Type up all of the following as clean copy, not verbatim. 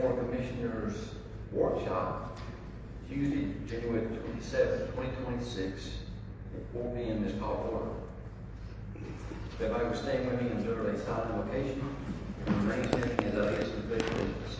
Board of Commissioners Workshop, Tuesday, January 27th, 2026, at 4 p.m. is called order. If everybody will stand with me and observe a silent location, and remain standing as I lead us in the pledge of allegiance.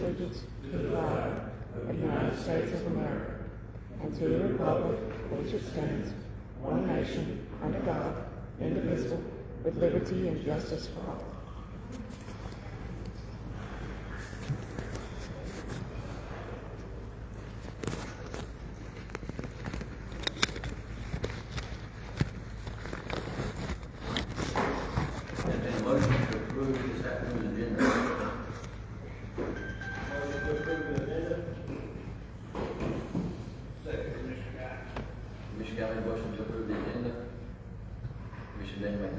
Allegiance to the flag of the United States of America and to the republic for which it stands, one nation, under God, indivisible, with liberty and justice for all.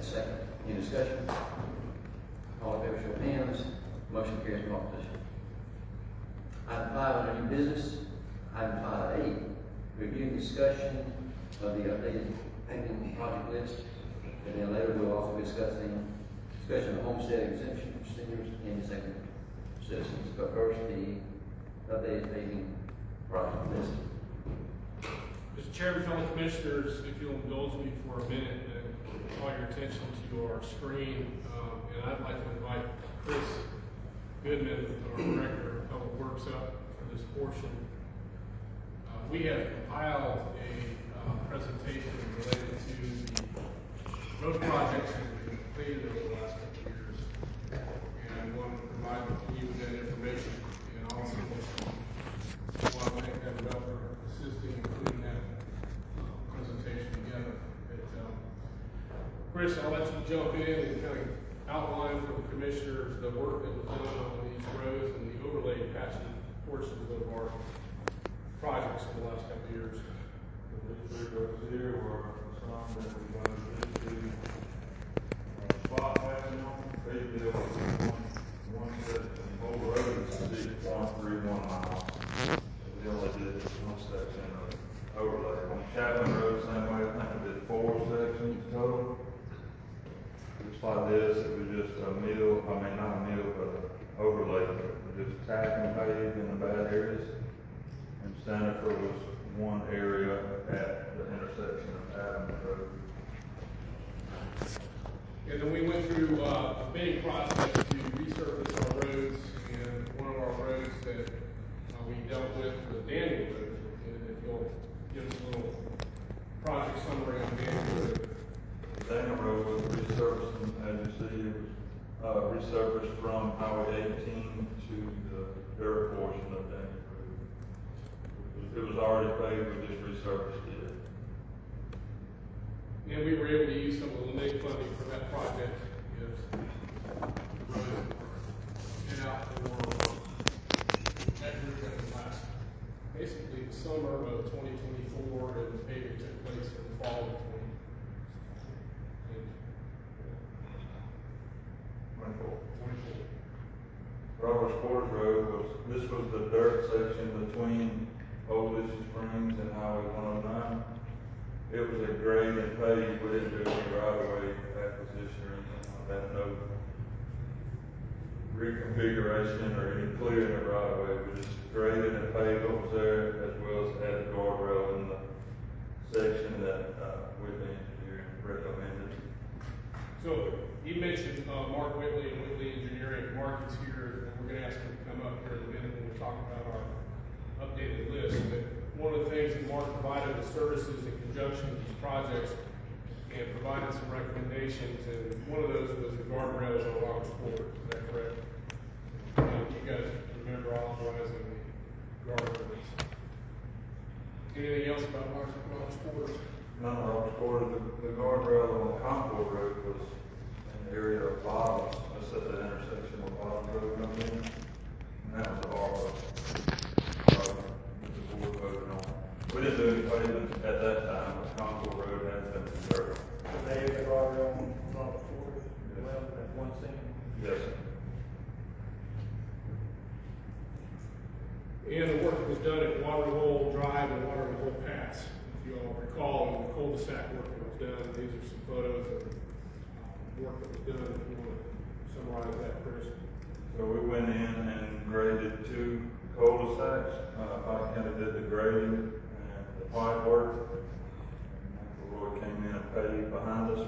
Second. Any discussion? All in favor, show of hands. Motion carries from opposition. Item 5 under new business. Item 5A, review and discussion of the updated pending project list. And then later we'll also be discussion of homestead exemption for seniors and second citizens. But first, the updated paving project list. Mr. Chairman, fellow commissioners, if you'll indulge me for a minute, call your attention to our screen, and I'd like to invite Chris Goodman, our Director of Public Works, up for this portion. We have compiled a presentation related to the road projects that we've completed over the last couple of years, and I want to provide you with that information, and also want to thank that developer assisting in putting that presentation together. Chris, I'll let you jump in and kind of outline for the commissioners the work that was done on these roads and the overlay patching portions of our projects in the last couple of years. These roads here were some that we wanted to do spot patching on. They built one section, the whole road is 6.31 miles. We only did one section of overlay. On Chapman Road, same way, I think we did 4 sections total. Like this, it was just a mill, not a mill, but an overlay, just tack and pave in the bad areas. And Seneca was one area at the intersection of Adams Road. And then we went through a bidding process to resurface our roads, and one of our roads that we dealt with was Daniel Road. And if you'll give us a little project summary on Daniel Road. Daniel Road was resurfaced, as you see, it was resurfaced from Highway 18 to the dirt portion of Daniel Road. It was already paved, we just resurfaced it. And we were able to use some of the limited funding for that project. And out for that group that was last, basically the summer of 2024, and the paving took place in the fall of 2024. Roberts Quarters Road this was the dirt section between Old Lucy Springs and Highway 109. It was a grade and paved, we didn't do any right-of-way acquisition or anything like that, no reconfiguration or any clearing of right-of-way. We just graded and paved what was there, as well as added guardrail in the section that Whitley Engineering recommended. So you mentioned Mark Whitley and Whitley Engineering. Mark is here, and we're going to ask him to come up here in a minute when we talk about our updated list. But one of the things that Mark provided was services in conjunction with these projects and provided some recommendations, and one of those was the guardrails on Roberts Quarters. Is that correct? You guys remember authorizing the guardrails. Anything else about Roberts Quarters? No, Roberts Quarters, the guardrail on Concord Road was in the area of Bottoms. That's at the intersection where Bottoms Road comes in. And that was the hard road. That the board voted on. We didn't do any pavement at that time, but Concord Road had been dirt. They have already on Robert Ford, well, that's one thing. Yes, sir. And the work was done at Water Hole Drive and Water Hole Pass. If you all recall, the cul-de-sac work that was done, these are some photos of work that was done. If you want to summarize that, Chris. So we went in and graded 2 cul-de-sacs. Pike County did the grading and the pipe work. Roy came in and paved behind us.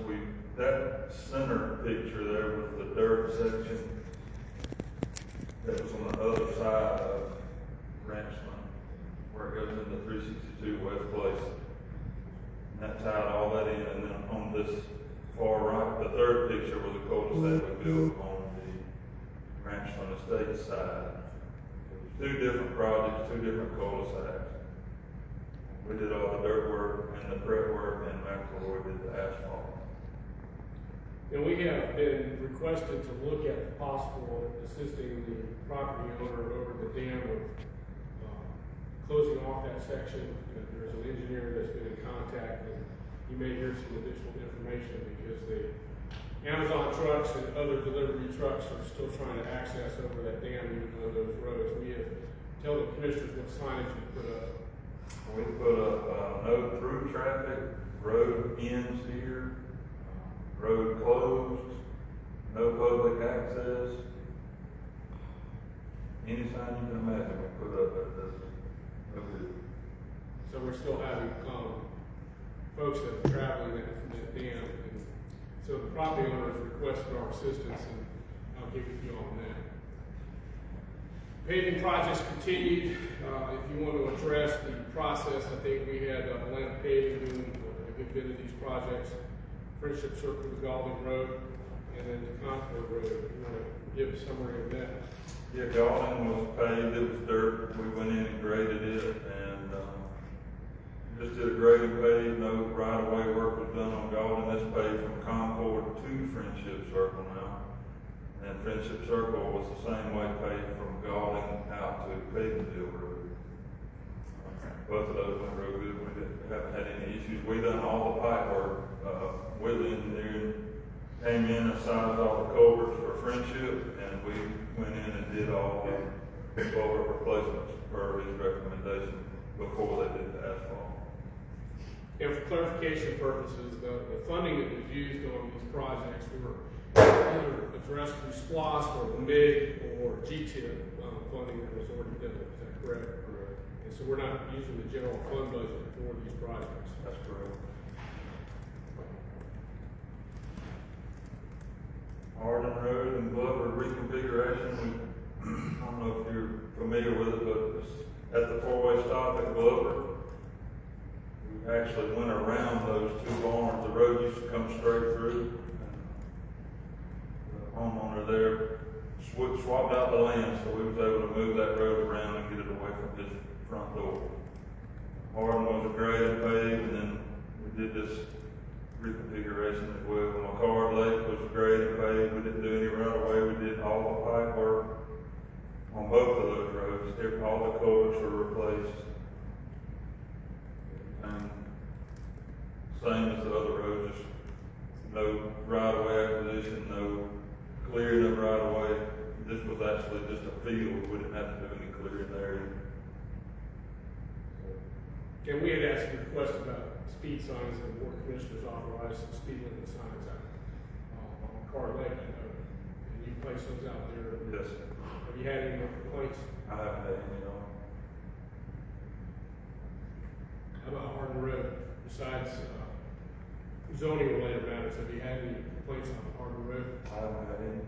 That center picture there was the dirt section that was on the other side of Ranchland, where it goes into 362 West Place. And that tied all that in, and then on this far right, the third picture was a cul-de-sac we built on the Ranchland Estate side. It was 2 different projects, 2 different cul-de-sacs. We did all the dirt work and the prep work, and McElroy did the asphalt. And we have been requested to look at possible assisting the property owner over the dam with closing off that section. There's an engineer that's been in contact, and you may hear some additional information because the Amazon trucks and other delivery trucks are still trying to access over that dam even on those roads. We have tell the commissioners what signage you put up. We put up no through traffic, road ends here, road closed, no public access. Any sign you can imagine we put up there, that's no good. So we're still having folks that are traveling that from that dam. And so the property owners requested our assistance, and I'll give it to you on that. Paving projects continued. If you want to address the process, I think we had Atlanta Paving doing a good bit of these projects. Friendship Circle to Galding Road, and then the Concord Road. You want to give a summary of that? Yeah, Galding was paved, it was dirt, we went in and graded it, and just did a grade and pave, no right-of-way work was done on Galding. That's paved from Concord to Friendship Circle now. And Friendship Circle was the same way paved from Galding out to Pigginsville Road. Both of those went real good, we haven't had any issues. We done all the pipe work, with the engineering, came in and sized all the culverts for Friendship, and we went in and did all the culvert replacements per his recommendation before they did the asphalt. And for clarification purposes, the funding that was used on these projects were either addressed through SPLOST or MIG or GTIP funding that was already done. Is that correct? Correct. And so we're not using the general fund budget for these projects. That's correct. Arden Road and Glover reconfiguration, I don't know if you're familiar with it, but it's at the 4-way stop at Glover. We actually went around those 2 barns. The road used to come straight through. The homeowner there swapped out the land, so we was able to move that road around and get it away from his front door. Arden was a grade and paved, and then we did this reconfiguration as well. McCard Lake was grade and paved. We didn't do any right of way. We did all the pipe work on both of those roads. All the culverts were replaced. And same as the other roads, just no right of way acquisition, no clearing of right of way. This was actually just a field. We didn't have to do any clearing there. And we had asked a request about speed signs, and the board of commissioners authorized some speed limit signs out on McCard Lake, I know. And you placed those out there. Yes. Have you had any more complaints? I haven't had any on. How about Hardin Road? Besides zoning related matters, have you had any complaints on Hardin Road? I haven't had any.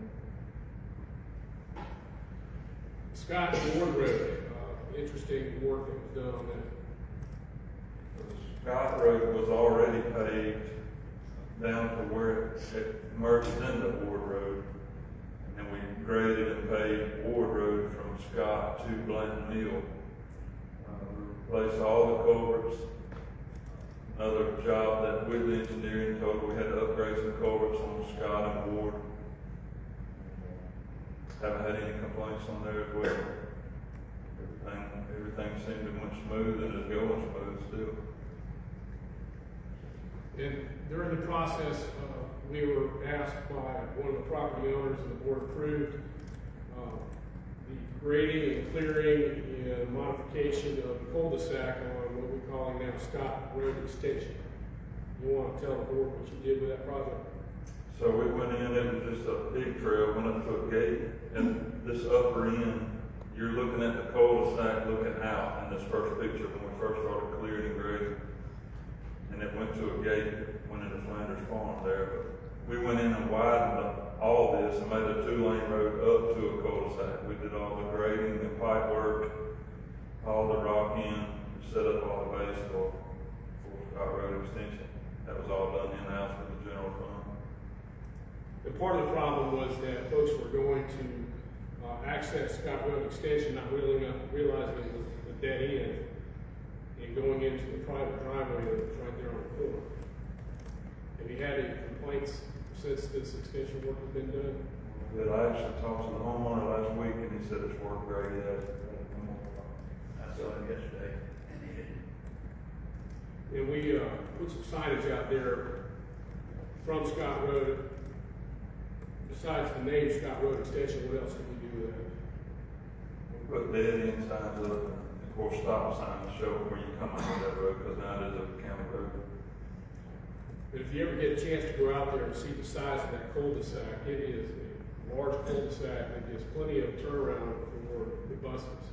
Scott Ward Road, interesting work that was done on that. Scott Road was already paved down to where it merged into Ward Road. And we graded and paved Ward Road from Scott to Blanton Mill. We replaced all the culverts. Another job that with the engineering told we had to upgrade some culverts on Scott and Ward. Haven't had any complaints on there as well. everything seemed to went smooth and is going smooth still. And during the process, we were asked by one of the property owners, and the board approved the grading and clearing and modification of the cul-de-sac on what we're calling now Scott Road Extension. You want to tell the board what you did with that project? So we went in, it was just a pig trail, went up to a gate, and this upper end, you're looking at the cul-de-sac looking out in this first picture when we first started clearing and grading. And it went to a gate, went into Flanders Farm there. But we went in and widened all this and made a 2-lane road up to a cul-de-sac. We did all the grading, the pipe work, all the rock in, set up all the base for our road extension. That was all done in-house with the general fund. And part of the problem was that folks were going to access Scott Road Extension, not realizing it was a dead end, and going into the private driveway that was right there on the corner. Have you had any complaints since this extension work has been done? Yeah, I actually talked to the homeowner last week and he said it's worked great. I saw it yesterday, and he didn't. And we put some signage out there from Scott Road. Besides the name Scott Road Extension, what else can we do with that? We put dead end signs up and of course stop signs to show where you come onto that road, because now it is a county road. But if you ever get a chance to go out there and see the size of that cul-de-sac, it is a large cul-de-sac that gives plenty of turnaround for the buses.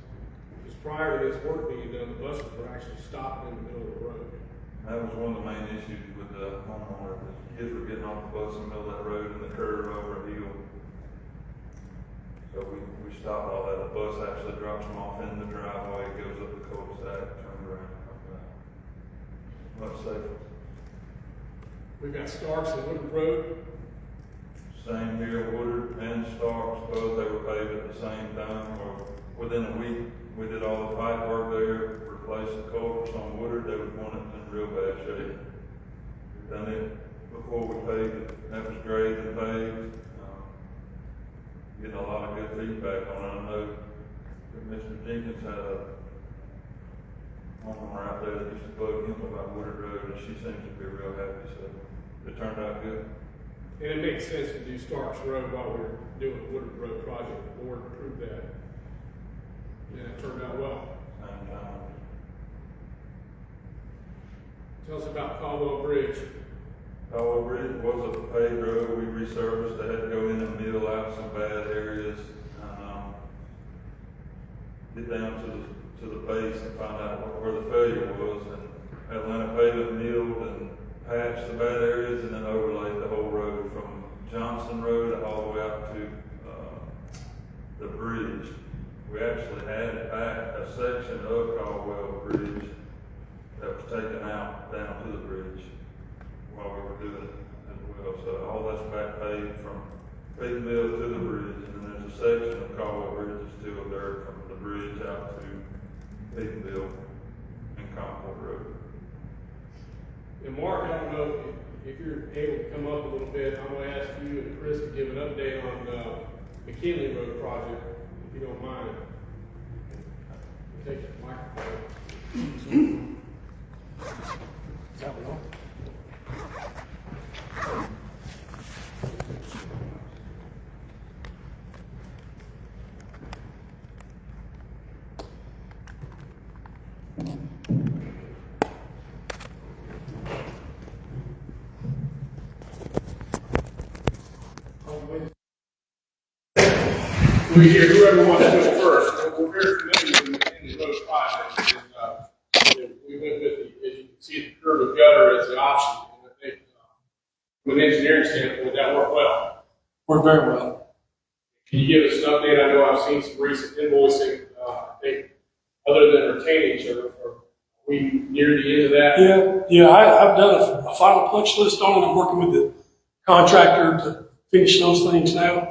Because prior to this work being done, the buses were actually stopping in the middle of the road. That was one of the main issues with the homeowner, is kids were getting off the bus in the middle of that road and the curve over a hill. So we stopped all that. The bus actually drops them off in the driveway, goes up the cul-de-sac, turns around, comes back. Much safer. We've got Starks and Woodard Road. Same here, Woodard and Starks, both they were paved at the same time, or within a week. We did all the pipe work there, replaced the culverts on Woodard. They was one that's in real bad shape. We've done it before we paved it. That was graded and paved. Getting a lot of good feedback on it. I know that Mr. Jenkins had a homeowner out there that used to bug him about Woodard Road, and she seems to be real happy, so it turned out good. And it makes sense to do Starks Road while we're doing the Woodard Road project. The board approved that. And it turned out well. Same time. Tell us about Caldwell Bridge. Caldwell Bridge was a paved road. We resurfaced. They had to go in and mill out some bad areas and get down to the base and find out where the failure was. And Atlanta paved it, milled and patched the bad areas, and then overlaid the whole road from Johnson Road all the way out to the bridge. We actually added back a section of Caldwell Bridge that was taken out down to the bridge while we were doing it as well. So all that's back paved from Pig Mill to the bridge, and then there's a section of Caldwell Bridge that's still there from the bridge out to Pig Mill and Concord Road. And Mark, I don't know if you're able to come up a little bit. I'm going to ask you and Chris to give an update on the McKinley Road project, if you don't mind. Take the microphone. Is that one? We hear whoever wants to go first. We're very familiar with the McKinley Road project. And, we went with the, as you can see, the curb and gutter as the option. And I think, from an engineering standpoint, that worked well. Worked very well. Can you give us an update? I know I've seen some recent invoicing. I think, other than retainage, are we near the end of that? Yeah, I've done a final punch list on it. I'm working with the contractor to finish those things now.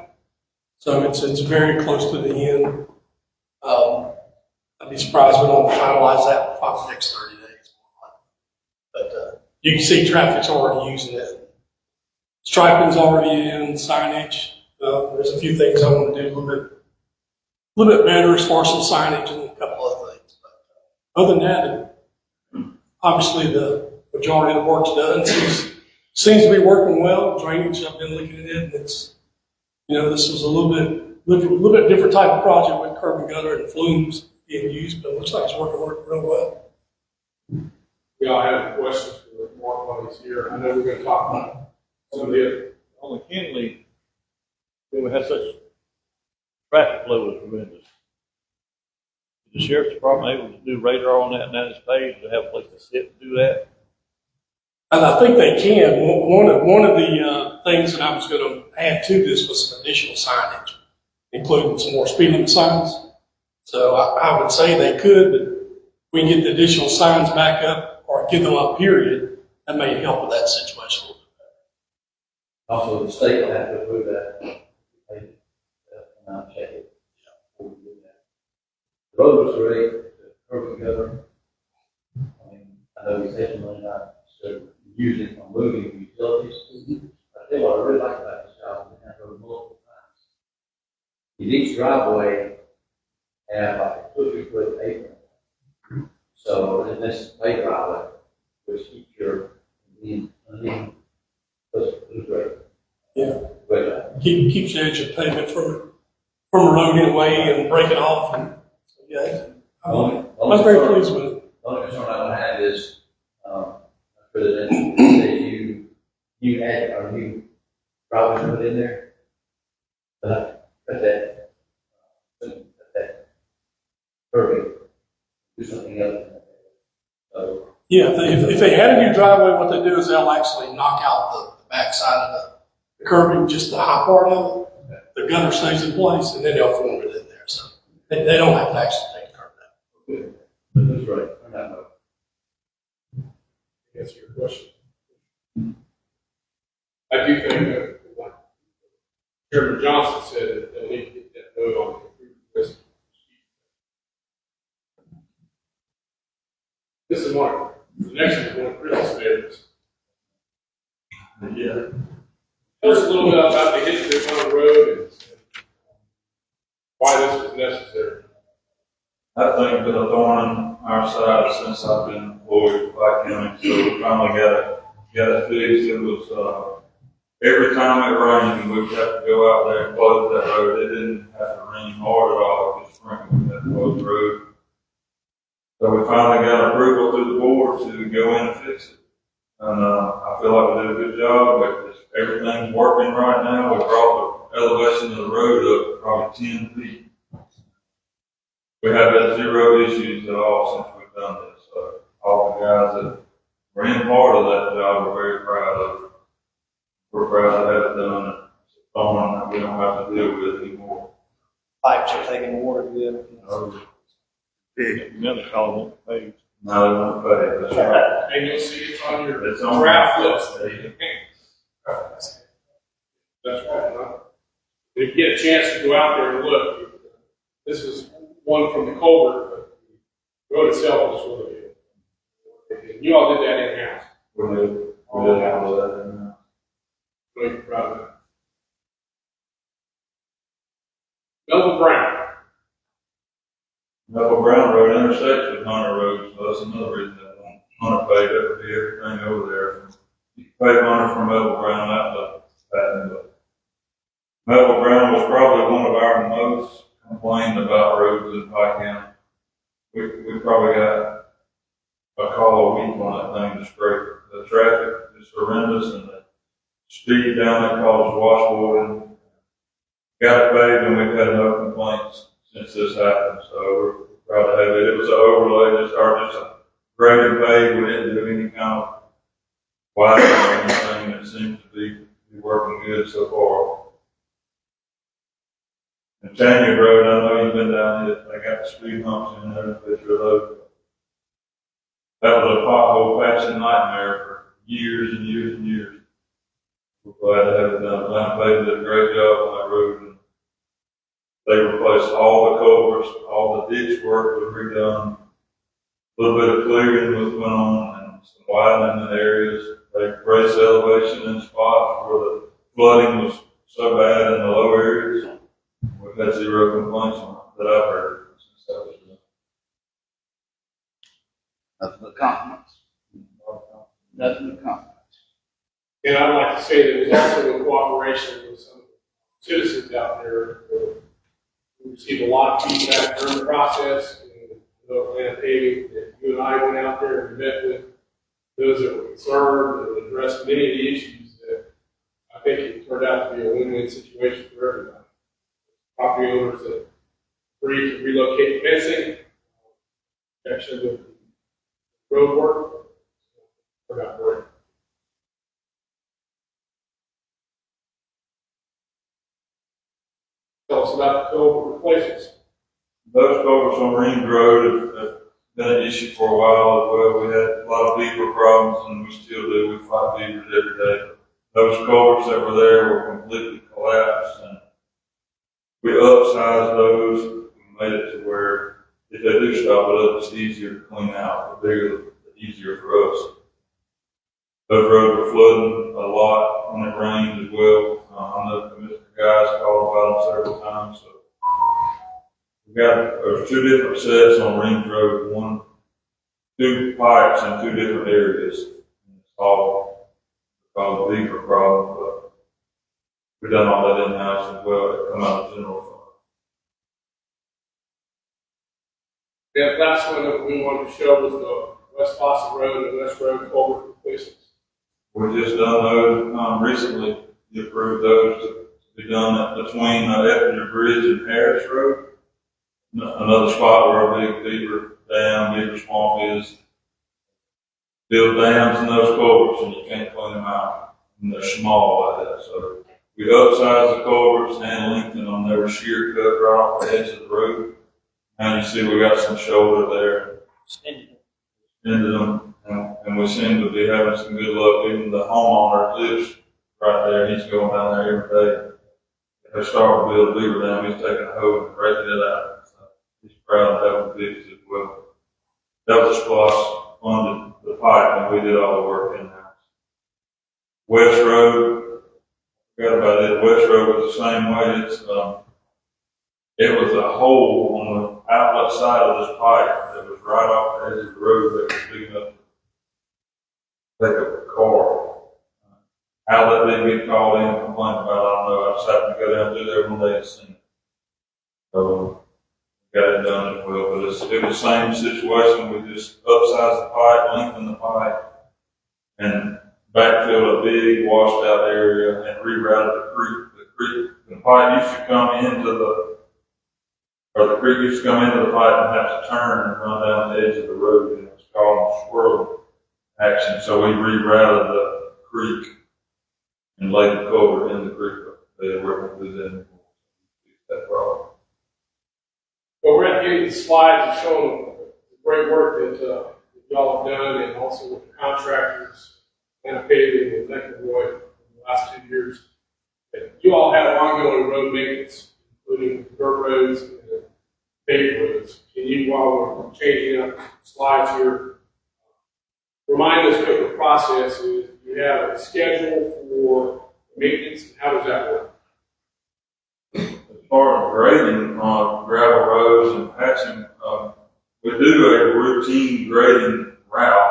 So it's very close to the end. I'd be surprised if we don't finalize that for the next 30 days. But you can see traffic's already using it. Striping's already in, signage. There's a few things I want to do a little bit better as far as some signage and a couple other other than that, obviously the majority of the work's done. Seems to be working well. Drainage, I've been looking at it, and it's, this was a little bit different type of project with curb and gutter and flumes being used, but it looks like it's working real well. We all have questions for Mark while he's here. I know we're going to talk about some of the On the Kinley, we had such traffic flow was horrendous. The sheriff's department able to do radar on that and that is paid to have a place to sit and do that. And I think they can. One of the things that I was going to add to this was some additional signage, including some more speed limit signs. So I would say they could, but we can get the additional signs back up or get them up, period. That may help with that situation a little bit better. Also, the state will have to approve that. And I'll check it. Before we do that. The road was great, the curb and gutter. I mean, I know we said money not so using it for moving utilities. I tell you what I really like about this job, we have to go multiple times. Each driveway have like a 2 or 3 foot apron. So in this pay driveway, which keeps your was great. Yeah. Great job. Keeps the edge of pavement from eroding away and breaking off. And so, yeah, I'm very pleased with it. The only concern I would have is, President, that you add or you probably put in there, but cut that perfect, do something else. So, Yeah, if they had a new driveway, what they do is they'll actually knock out the backside of the curbing, just the high part of it. The gutter stays in place, and then they'll form it in there. So they don't have to actually take the curb down. good. That's right. I'm not know. answer your question. I do think that, like Chairman Johnson said, that they'll need to get that vote on the approved list. This is one. The next one is one of Chris's favorites. Yeah. Tell us a little bit about the history of the road and why this was necessary. I think it's been a thorn in our side since I've been employed with Pike County, so we finally got it fixed. It was, every time it rained, we would have to go out there and close that road. It didn't have to rain hard at all, it was sprinkled, we had to close the road. So we finally got approval through the board to go in and fix it. And, I feel like we did a good job, but everything's working right now. We brought the elevation of the road up probably 10 feet. We have had zero issues at all since we've done this. So all the guys that were in part of that job are very proud of it. We're proud to have it done. It's a thorn that we don't have to deal with anymore. Pipes are taking water good. You never call them paved. Now they want to pay, that's right. And you'll see it's on your It's on draft the list. That's right. Huh? If you get a chance to go out there and look, this is one from the culvert, but the road itself is really good. And you all did that in-house. We did all that. And, Really proud of that. Melvin Brown. Neville Brown Road intersects with Hunter Road, so that's another reason that Hunter paid that would be everything over there. You can pay Hunter from Neville Brown out to Patton, but Neville Brown was probably one of our most complained about roads in Pike County. We probably got a call a week on that thing to scrape it. The traffic is horrendous and the speed down there causes washboarding. Got it paved and we've had no complaints since this happened, so we're proud to have it. It was an overlay, just a graded pave. We didn't do any kind of widening or anything. It seems to be working good so far. And Tanya Road, I know you've been down here, they got the speed humps in there, picture of those. That was a pothole patching nightmare for years and years and years. We're glad to have it done. Atlanta Paving did a great job on that road. And they replaced all the culverts, all the ditch work was redone. A little bit of clearing was went on and some widening in areas. They raised the elevation in spots where the flooding was so bad in the low areas. We've had zero complaints on it that I've heard since that was done. nothing to comment. And I'd like to say that it was also in cooperation with some citizens out there. We received a lot of feedback during the process, and the Atlanta paving, that you and I went out there and met with those that were concerned and addressed many of the issues that I think it turned out to be a win-win situation for everybody. Property owners that agreed to relocate fencing, protection of road work, turned out great. Tell us about the culvert replacements. Those culverts on Ring Road have been an issue for a while as well. We had a lot of beaver problems, and we still do. We fight beavers every day. Those culverts that were there were completely collapsed, and we upsized those and made it to where if they do stop it up, it's easier to clean out. The bigger, the easier for us. Those roads were flooding a lot when it rained as well. I know the Mr. Guys called about them several times. So there's two different sets on Ring Road, two pipes in two different areas. It's all called a beaver problem, but we've done all that in-house as well. It come out of general fund. The last one that we wanted to show was the West Fawcett Road and West Road culvert replacements. We just done those recently. You approved those to be done between Effinger Bridge and Harris Road. Another spot where a big beaver swamp is. Build dams in those culverts and you can't clean them out. And they're small like that. So we upsized the culverts and lengthened them. They were shear cut right off the edge of the road. And you see we got some shoulder there. Into them. And we seem to be having some good luck. Even the homeowner lives right there. He's going down there every day. They're starting to build a beaver dam. He's taking a hoe and breaking it out. So he's proud of having fixed it as well. That was a SPLOST funded the pipe, and we did all the work in-house. West Road, forgot about it. West Road was the same way. It was a hole on the outlet side of this pipe that was right off the edge of the road that was big enough to take up a car. Outlet didn't get called in and complained about it. I don't know. I just happened to go down through there one day and see it. So, got it done as well. But it was the same situation. We just upsized the pipe, lengthened the pipe, and backfilled a big washed out area and rerouted the creek. The pipe used to come into the creek used to come into the pipe and have to turn and run down the edge of the road, and it was called swirl action. So we rerouted the creek and laid the culvert in the creek. They were working with them to fix that problem. Well, we're at the end of the slides showing the great work that y'all have done, and also with the contractors and paving and McElroy in the last 2 years. You all have ongoing road maintenance, including dirt roads and paved roads. Can you, while we're changing up slides here, remind us what the process is? Do you have a schedule for maintenance, and how does that work? As far as grading on gravel roads and patching, we do a routine grading route.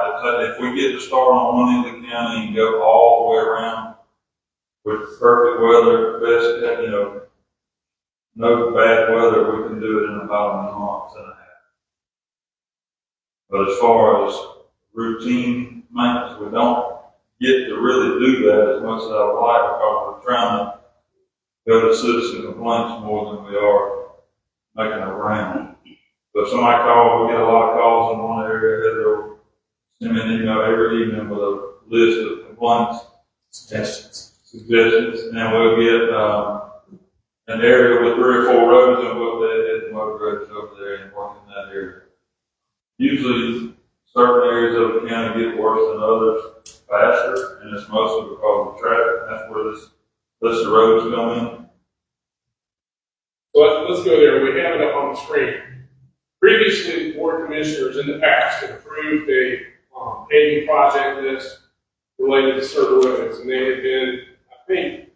If we get to start on one end of the county and go all the way around with perfect weather, best, no bad weather, we can do it in about a month and a half. But as far as routine maintenance, we don't get to really do that as much as I would like, because we're trying to go to citizen complaints more than we are making a round. So if somebody calls, we get a lot of calls in one area, they'll send me an email every evening with a list of complaints. Suggestions, and we'll get an area with 3 or 4 roads, and we'll hit the motor roads over there and work in that area. Usually, certain areas of the county get worse than others faster, and it's mostly because of traffic. That's where this list of roads come in. So let's go there. We have it up on the screen. Previously, the Board of Commissioners in the past had approved a paving project list related to certain roads, and they had been, I think,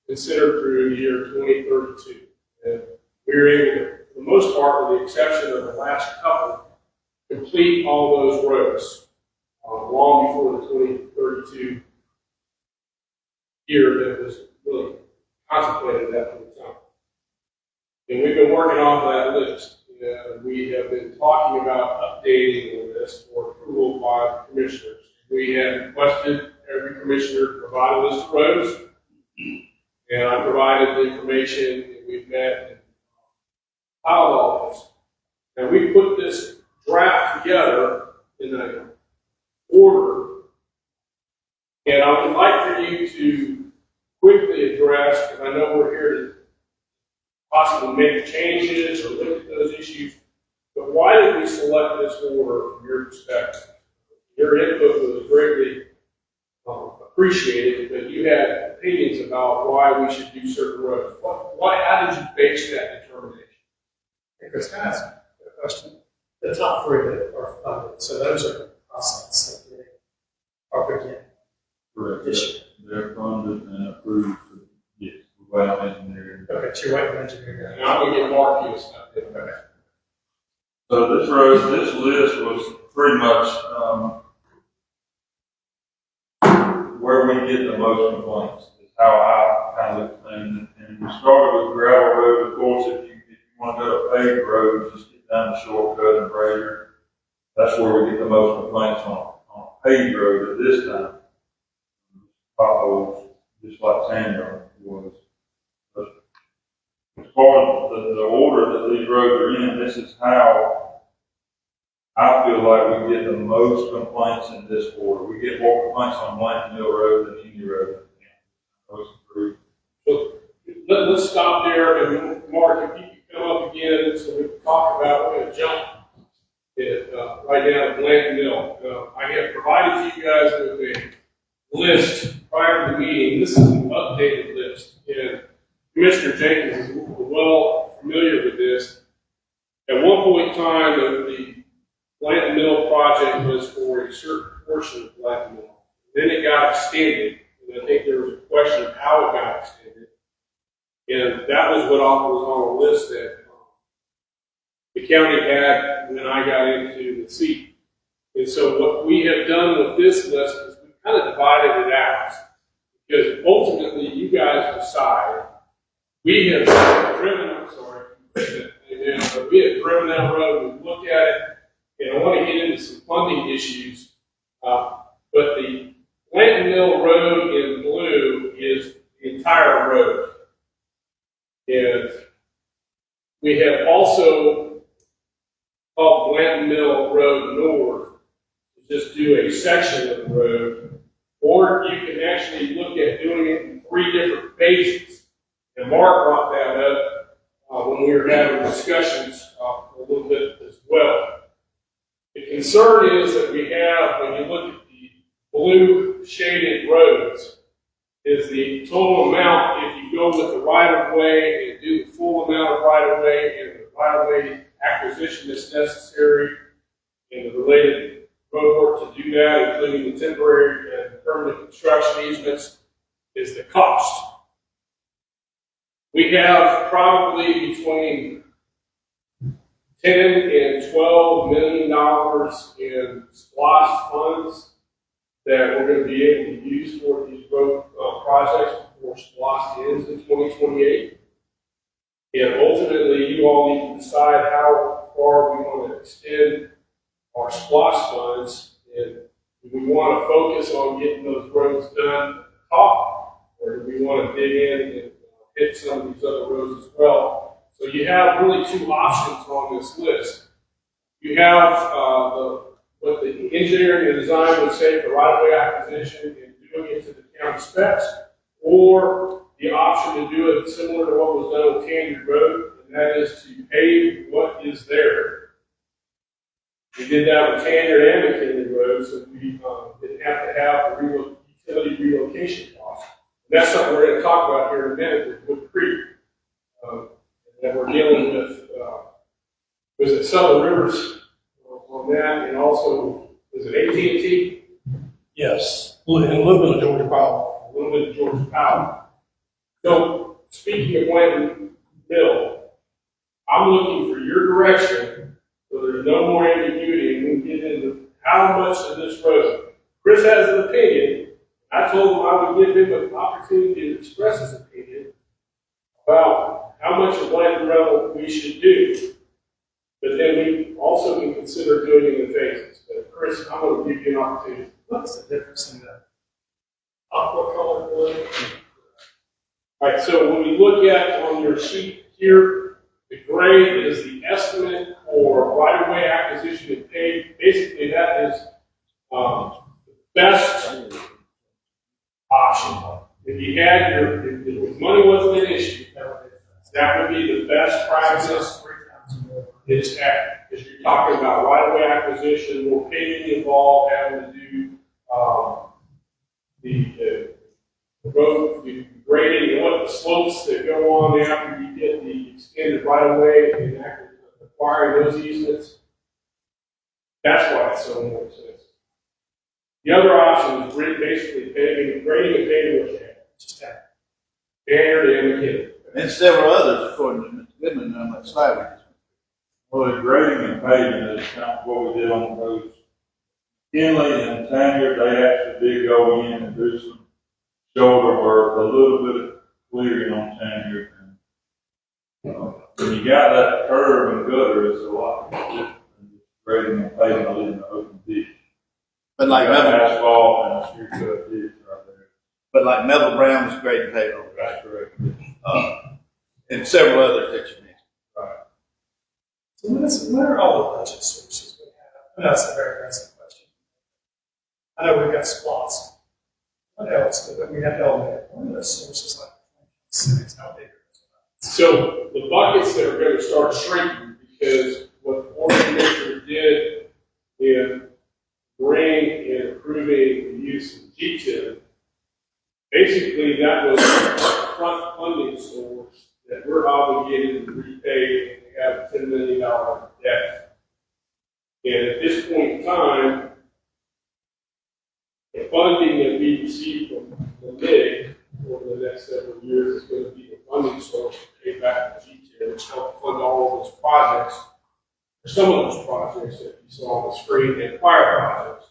considered through the year 2032. And we were able to, for the most part, with the exception of the last couple, complete all those roads. long before the 2032 year that was really contemplated at that point in time. And we've been working off of that list. We have been talking about updating the list for approval by the commissioners. We have requested every commissioner to provide a list of roads, and I provided the information, and we've met and filed all this. And we put this draft together in an order, and I would like for you to quickly address, because I know we're here to possibly make changes or look at those issues, but why did we select this order from your perspective? Your input was greatly appreciated, but you had opinions about why we should do certain roads. How did you base that determination? Chris, can I ask a question? The top three that are funded, so those are process that are beginning. Correct. This year. They're funded and approved, yes, without engineering. Okay, so you're waiting for engineering. And I'm going to get Mark you stuff. Okay. So this list was pretty much, where we get the most complaints, is how I kind of look at things. And we started with gravel road. Of course, if you want to go to paved road, just get down the shortcut and Brazier. That's where we get the most complaints on paved road at this time. Potholes, just like Samuel was. But as far as the order that these roads are in, this is how I feel like we get the most complaints in this order. We get more complaints on Blanton Mill Road than any road. Most improved. So let's stop there, and Mark, if you could come up again so we can talk about, we're going to jump it right down to Blanton Mill. I have provided you guys with a list prior to the meeting. This is an updated list, and Commissioner Jenkins is well familiar with this. At one point in time, the Blanton Mill project was for a certain portion of Blanton Mill. Then it got extended, and I think there was a question of how it got extended. And that was what was on the list that the county had when I got into the seat. And so what we have done with this list is we kind of divided it out, because ultimately you guys decide. We have driven, we have driven that road, we've looked at it, and I want to get into some funding issues. But the Blanton Mill Road in blue is the entire road. And we have also called Blanton Mill Road North, just do a section of the road, or you can actually look at doing it in 3 different phases. And Mark brought that up when we were having discussions a little bit as well. The concern is that we have, when you look at the blue shaded roads, is the total amount, if you go with the right-of-way and do the full amount of right-of-way and the right-of-way acquisition that's necessary and the related road work to do that, including the temporary and permanent construction easements, is the cost. We have probably between $10 and $12 million in SPLOST funds that we're going to be able to use for these road projects before SPLOST ends in 2028. And ultimately, you all need to decide how far we want to extend our SPLOST funds, and do we want to focus on getting those roads done at the top, or do we want to dig in and hit some of these other roads as well? So you have really 2 options on this list. You have what the engineering and design would say for right-of-way acquisition and doing it to the county specs, or the option to do it similar to what was done with Tanyard Road, and that is to pave what is there. We did that with Tanyard and McKinley Road, so we didn't have to have the utility relocation costs. And that's something we're going to talk about here in a minute with Wood Creek. That we're dealing with, was it Southern Rivers on that, and also, was it AT&T? Yes, and a little bit of Georgia Power. A little bit of Georgia Power. So, speaking of Blanton Mill, I'm looking for your direction, so there's no more ambiguity, and we can get into how much of this road. Chris has an opinion. I told him I would give him an opportunity to express his opinion about how much of Blank Rail we should do. But then we also can consider doing it in phases. But Chris, I'm going to give you an opportunity. What's the difference in the aqua color blue? All right, so when we look at on your sheet here, the gray is the estimate for right-of-way acquisition and pay. Basically, that is the best option. If you had if money wasn't an issue, that would be the best practice. It's because you're talking about right-of-way acquisition, more paving involved, having to do the road, the grading, and what the slopes that go on after you get the extended right-of-way and actually acquiring those easements. That's why it's so more expensive. The other option is basically paving, grading and paving what you have. Just standard and McKinney. And several others, according to Mr. Goodman, on that slide. Well, the grading and paving is kind of what we did on the roads. Kinley and Tanya, they actually did go in and do some shoulder work, a little bit of clearing on Tanya. When you got that curve and gutter, it's a lot different than just grading and paving in the open ditch. But like You got Melville, asphalt and a sheer cut ditch right there. but like Melville Brown was great payroll, That's correct. and several others that you mentioned. So what are all the budget sources we have? I know that's a very aggressive question. I know we've got SPLOST. What else? But we have Element. What are those sources like? Cities, how big are those? So the buckets that are going to start shrinking because what the Board of Commissioners did in bringing and approving the use of G10, basically that was a front funding source that we're obligated to repay and we have a $10 million debt. And at this point in time, the funding that we receive from the MIG over the next several years is going to be the funding source to pay back the G10, which help fund all of those projects, or some of those projects that you saw on the screen, and prior projects.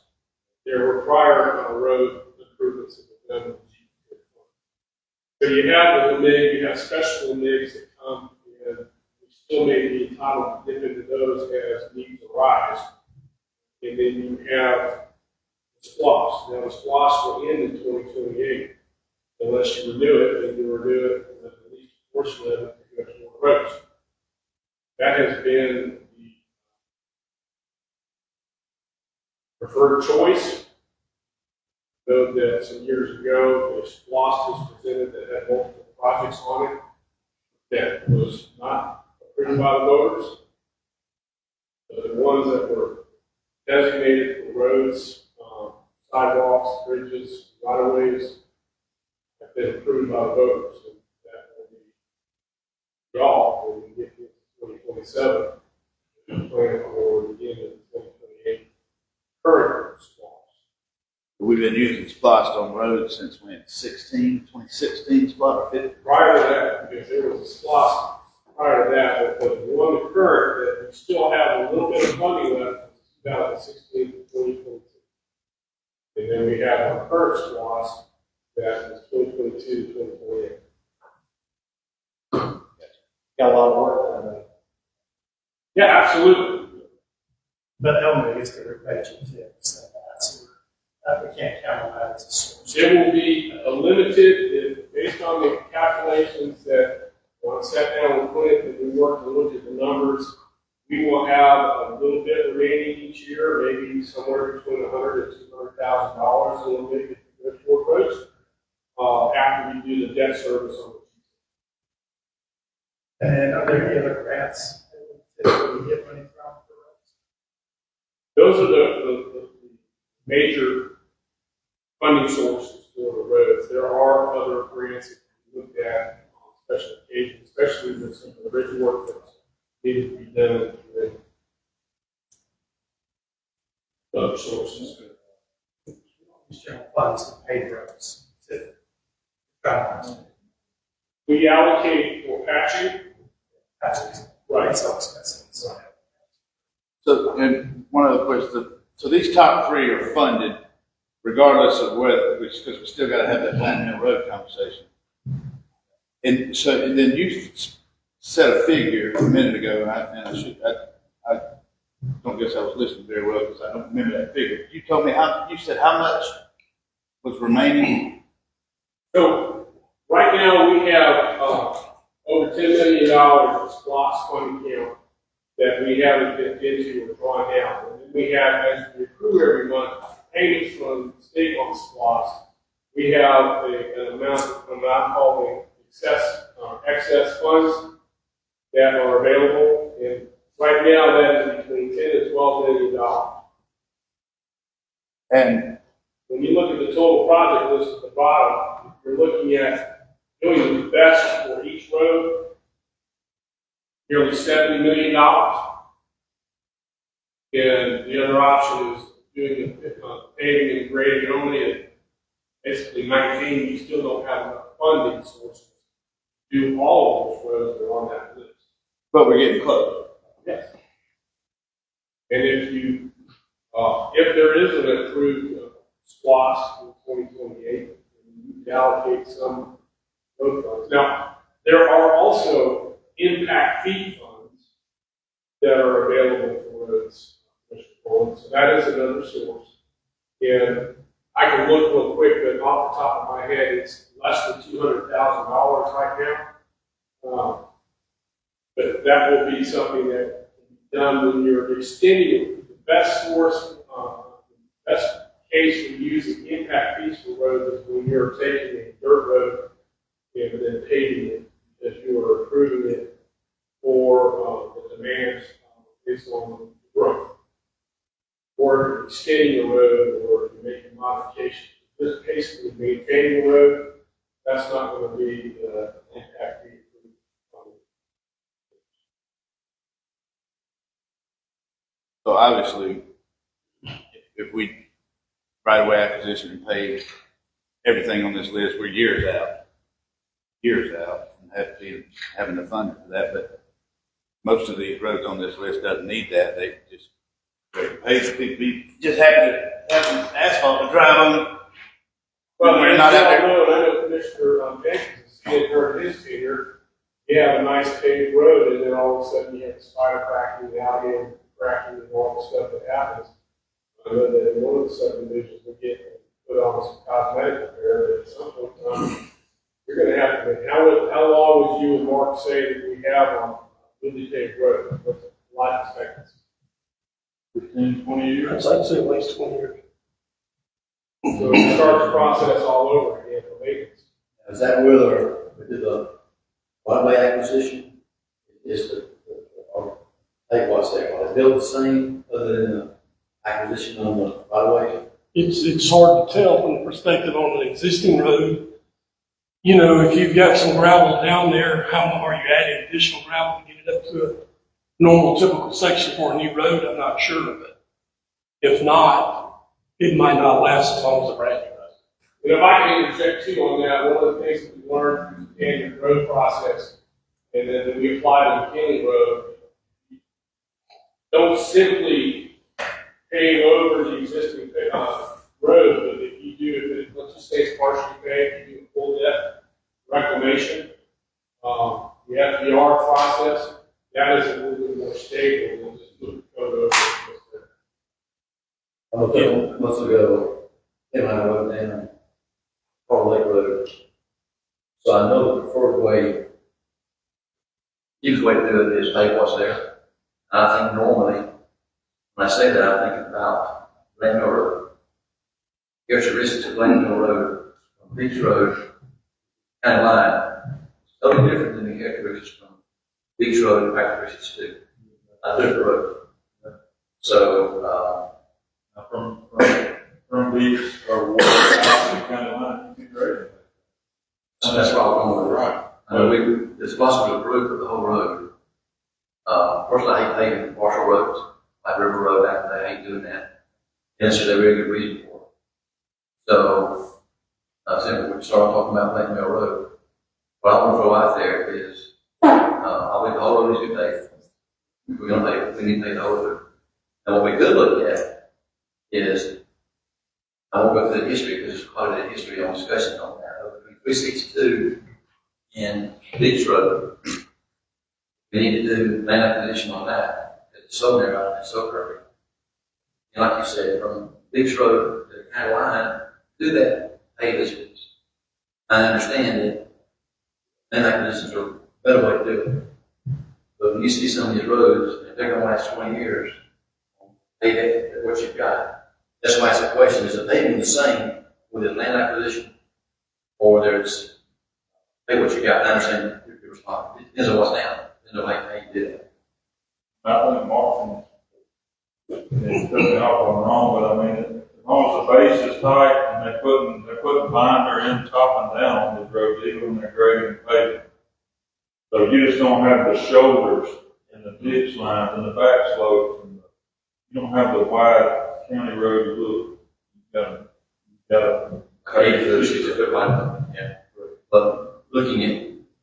There were prior road improvements that were done with the G10 fund. So you have the MIG, you have special MIGs that come, and we still may be entitled to dip into those as needs arise. And then you have SPLOST. Now, the SPLOST will end in 2028. Unless you renew it, then you renew it, and at least a portion of it to go toward roads. That has been the preferred choice. Though that some years ago, the SPLOST was presented that had multiple projects on it that was not approved by the voters. The ones that were designated for roads, sidewalks, bridges, right-of-ways, have been approved by the voters. And that will be y'all when we get to 2027, plan for the end of 2028 current SPLOST. We've been using SPLOST on roads since when? 2016 SPLOST or 15? Prior to that, because there was a SPLOST prior to that, but the one current that we still have a little bit of funding left is 2016 to 2022. And then we have our current SPLOST that is 2022 to 2028. Got a lot of work done. Yeah, absolutely. But Element is going to repay G10. So we can't count on that as a source. It will be a limited, based on the calculations that when I sat down with Clint and we worked and looked at the numbers, we will have a little bit remaining each year, maybe somewhere between $100,000 and $200,000 a little bit to go toward roads, after we do the debt service on it. And are there any other grants that we get money from for roads? Those are the major funding sources for the roads. There are other grants that we looked at on special occasions, especially with some of the bridge work that's needed to be done with other sources. These general funds to pay roads. We allocate for patching. That's Right. so expensive. So, So, and one other question, the so these top three are funded regardless of whether, because we still gotta have that Pine Hill Road conversation. And so, and then you said a figure a minute ago, and I don't guess I was listening very well because I don't remember that figure. You told me you said how much was remaining? So, right now, we have, over $10 million of SPLOST fund account that we haven't been into or drawn down. And then we have, as we accrue every month, payments from the state on SPLOST. We have an amount I'm calling excess funds that are available. And right now, that is between $10 and $12 million. And when you look at the total project list at the bottom, you're looking at doing the best for each road, nearly $70 million. And the other option is doing paving and grading only, and basically maintaining. You still don't have enough funding sources to do all of those roads that are on that list. but we're getting close. Yes. And if there is an approved SPLOST in 2028, you allocate some road funds. Now, there are also impact fee funds that are available for roads. So that is another source. And I can look real quick, but off the top of my head, it's less than $200,000 right now. But that will be something that can be done when you're extending the best source, best case for using impact fees for roads is when you're taking a dirt road and then paving it, as you are improving it for the demands based on growth. Or if you're extending a road or if you're making modifications. In this case, if you're maintaining a road, that's not going to be impact fee. So obviously, if we right away acquisition and pay everything on this list, we're years out from having the funding for that. But most of these roads on this list doesn't need that. They just pay the people. Be just happy to have some asphalt to drive on. Well, we're not out there. I know Commissioner Jenkins has heard his tenure. You have a nice paved road, and then all of a sudden you have the spider cracking out in. Cracking and all the stuff that happens. I know that in one of the subdivisions we get put on some cosmetic repair, but at some point in time, you're going to have to. How long would you and Mark say that we have on Lindy Cave Road? What's the life expectancy? 15, 20 years. I'd say at least 20 years. So it starts the process all over again for maintenance. Is that whether we did the one-way acquisition? Is hey, what's that? Are they built the same other than the acquisition on the right-of-way? It's hard to tell from the perspective on an existing road. You know, if you've got some gravel down there, how are you adding additional gravel to get it up to a normal, typical section for a new road? I'm not sure of it. If not, it might not last as long as a brand new road. And if I can interject too on that, one of the things that we learned through the Canyon Road process, and then we applied to the Canyon Road, don't simply pave over the existing road, but if you do, let's just say it's partially paved, you do a full depth reclamation, the FDR process, that is a little bit more stable than just putting code over it. A month ago, him and I went down Coral Lake Road. So I know the preferred way, easiest way to do it is pay what's there. I think normally, when I say that, I think about Glen Mill Road. Characteristics of Glen Mill Road, from Beach Road, kind of line, it's totally different than the characteristics from Beach Road and characteristics to a different road. So, From beach or water, kind of line, you can grade it. that's why we're going with it. Right. I mean, it's possible to approve for the whole road. Personally, I hate paving partial roads, like River Road, after they hate doing that. And so there's a very good reason for it. So, simply we start talking about Lake Mill Road. What I want to throw out there is, I believe the whole road needs to be paved. If we're going to pave it, we need to pave the whole road. And what we could look at is, I won't go through the history because there's quite a bit of history on discussion on that. But between 362 and Beach Road, we need to do land acquisition on that. It's so narrow and so curvy. And like you said, from Beach Road to the county line, do that, pay this piece. I understand that land acquisitions are a better way to do it. But when you see some of these roads, if they're going to last 20 years, pay that, what you've got. That's why I asked the question, is it paying the same with the land acquisition, or there's pay what you got? I understand your response. It depends on what's down. It depends on how you did it. I think Martin, it took me off on wrong, but I mean, as long as the base is tight and they're putting binder in top and down on these roads, even when they're grading and paving. So you just don't have the shoulders and the ditch lines and the back slopes, and you don't have the wide county road look. You gotta 80 foot, 60 foot line. Yeah. But looking at,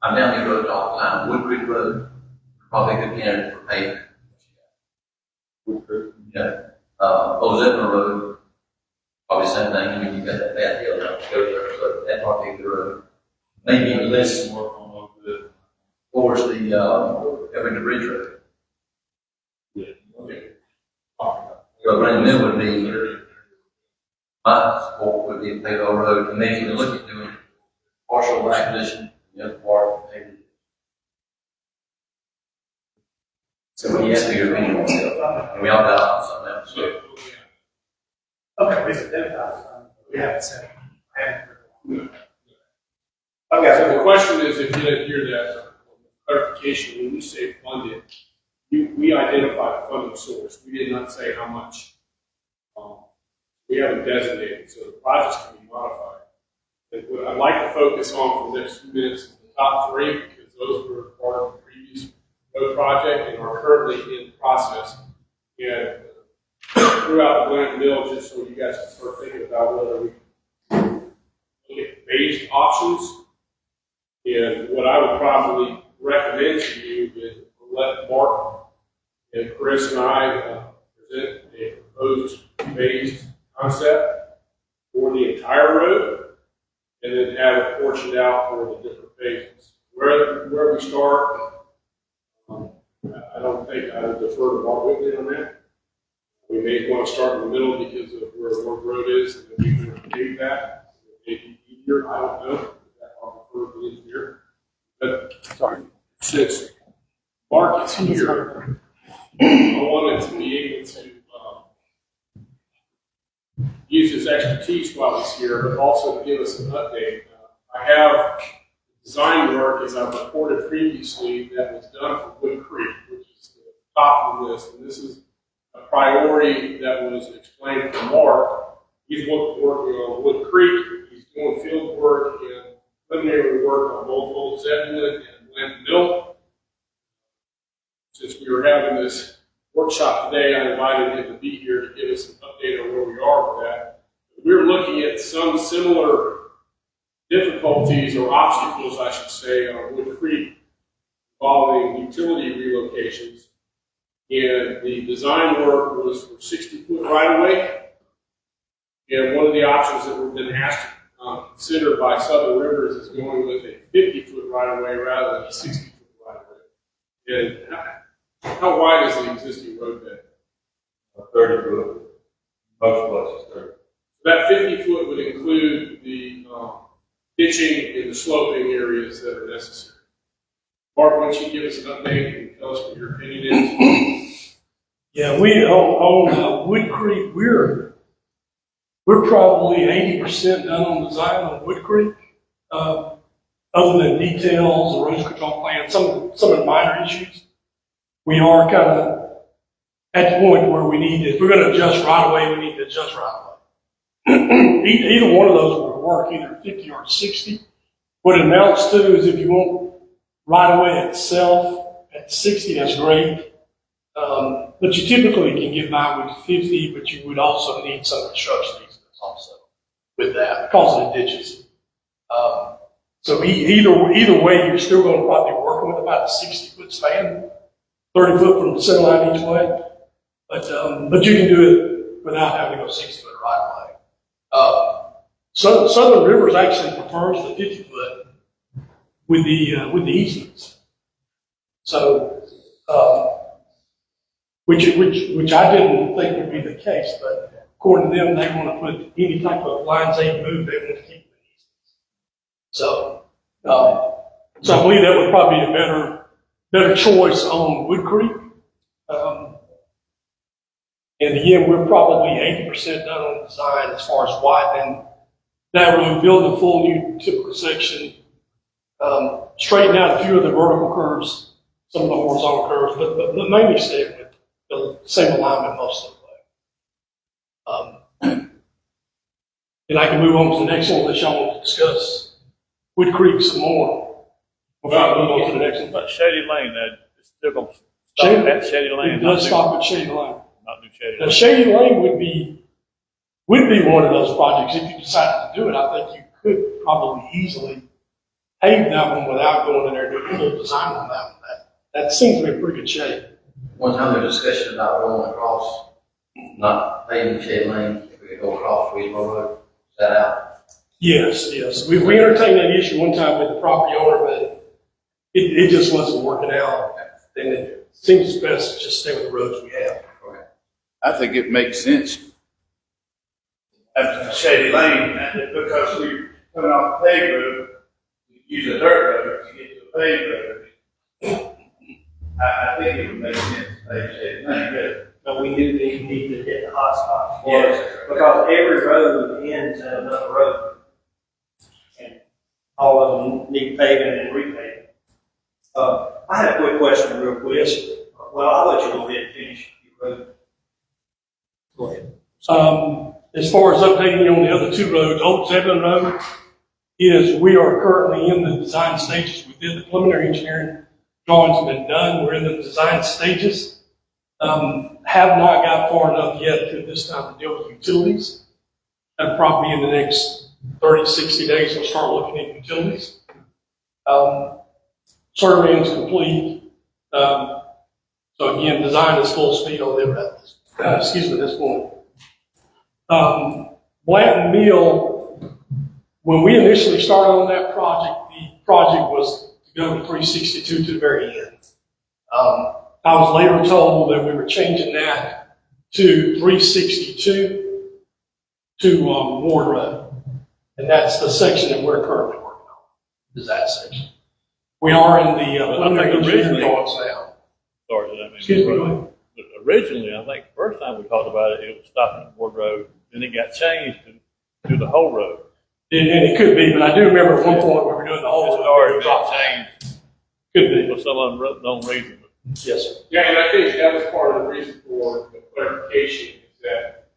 I'm down the road all the time. Wood Creek Road, probably a good candidate for paving. Yeah. Ozepin Road, probably the same thing. I mean, you've got that bad hill down to go there, so that probably be the road. Maybe even less work on those bits. towards the Everett Bridge Road. Yeah. So right in the middle would be, my support would be a paved road, and maybe even look at doing partial acquisition, the other part maybe. So when you ask me your opinion on it, and we all got on something else. So, Okay, we've identified, we haven't said, I haven't heard. Okay, So the question is, if you didn't hear that clarification, when we say funded, we identified a funding source. We did not say how much. We haven't designated, so the projects can be modified. And what I'd like to focus on for the next few minutes is the top three, because those were part of the previous road project and are currently in process. And throughout the Glen Mill, just so you guys can start thinking about whether we look at phased options. And what I would probably recommend to you is let Mark and Chris and I present a proposed phased concept for the entire road, and then have it portioned out for the different phases. Where we start, I don't think I would defer to Mark Whitley on that. We may want to start in the middle because of where the road is, and then we can pave that. It may be easier, I don't know. I'll defer to the engineer. But sorry, since Mark is here, I wanted to be able to use his expertise while he's here, but also to give us an update. I have design work, as I've reported previously, that was done for Wood Creek, which is the top of the list. And this is a priority that was explained from Mark. He's working on Wood Creek. He's doing field work and preliminary work on both Zetwood and Glen Mill. Since we were having this workshop today, I invited him to be here to give us an update on where we are with that. We're looking at some similar difficulties or obstacles, I should say, on Wood Creek involving utility relocations. And the design work was for 60-foot right-of-way. And one of the options that we've been asked to consider by Southern Rivers is going with a 50-foot right-of-way rather than a 60-foot right-of-way. And how wide is the existing road bed? 30 foot. Most places 30. That 50-foot would include the ditching and the sloping areas that are necessary. Mark, why don't you give us an update and tell us what your opinion is? Yeah, we on Wood Creek, we're probably 80% done on design on Wood Creek. Other than details, the erosion control plan, some of the minor issues, we are kind of at the point where we need to, if we're going to adjust right away, we need to adjust right away. Either one of those will work, either 50 or 60. What it amounts to is if you want right away itself at 60, that's great. But you typically can get by with 50, but you would also need some construction easements also with that because of the ditches. So either way, you're still going to probably be working with about a 60-foot span, 30 foot from the center line each way. But you can do it without having to go 6 foot right away. Southern Rivers actually prefers the 50 foot with the easements. So, which I didn't think would be the case, but according to them, they want to put any type of lines they move, they want to keep the easements. So I believe that would probably be a better choice on Wood Creek. And again, we're probably 80% done on design as far as widening that road, building a full new typical section, straighten out a few of the vertical curves, some of the horizontal curves, but mainly stay with the same alignment most of the way. And I can move on to the next one unless y'all want to discuss Wood Creek some more. Before I move on to the next one. But Shady Lane, it's still going to Shady- stop at Shady Lane. It does stop at Shady Lane. Not do Shady Now, Lane. Shady Lane would be one of those projects, if you decided to do it, I think you could probably easily pave that one without going in there and doing a full design on that one. That seems to be in pretty good shape. One time there was discussion about rolling across, not paving Shade Lane, if we could go across Reedville Road, is that out? Yes. We entertained that issue one time with the property owner, but it just wasn't working out. And it seems best to just stay with the roads we have. I think it makes sense after Shady Lane, because we coming off the paved road, we use a dirt road to get to the paved road. I think it would make sense to pave Shady Lane, good. But we do need to hit the hot spots. Yes. Because every road ends in another road. And all of them need paving and repaving. I had a quick question real quick. Yes. Well, I'll let you go ahead and finish your road. Go ahead. As far as updating on the other two roads, Old Zebulon Road we are currently in the design stages. We did the preliminary engineering drawings have been done. We're in the design stages. Have not got far enough yet to this time to deal with utilities. And probably in the next 30, 60 days, we'll start looking at utilities. Survey is complete. So again, design is full speed on them at this point. Blanton Mill, when we initially started on that project, the project was to go to 362 to the very end. I was later told that we were changing that to 362 to Ward Road. And that's the section that we're currently working on, is that section. We are in the preliminary engineering drawings now. Sorry, did I mean? Excuse me, go ahead. But originally, I think the first time we talked about it, it was stopping at Ward Road, then it got changed to do the whole road. And it could be, but I do remember at one point we were doing the whole It's road. already been changed Could be. for some unknown reason. Yes, sir. Yeah, and I think that was part of the reason for the clarification is that,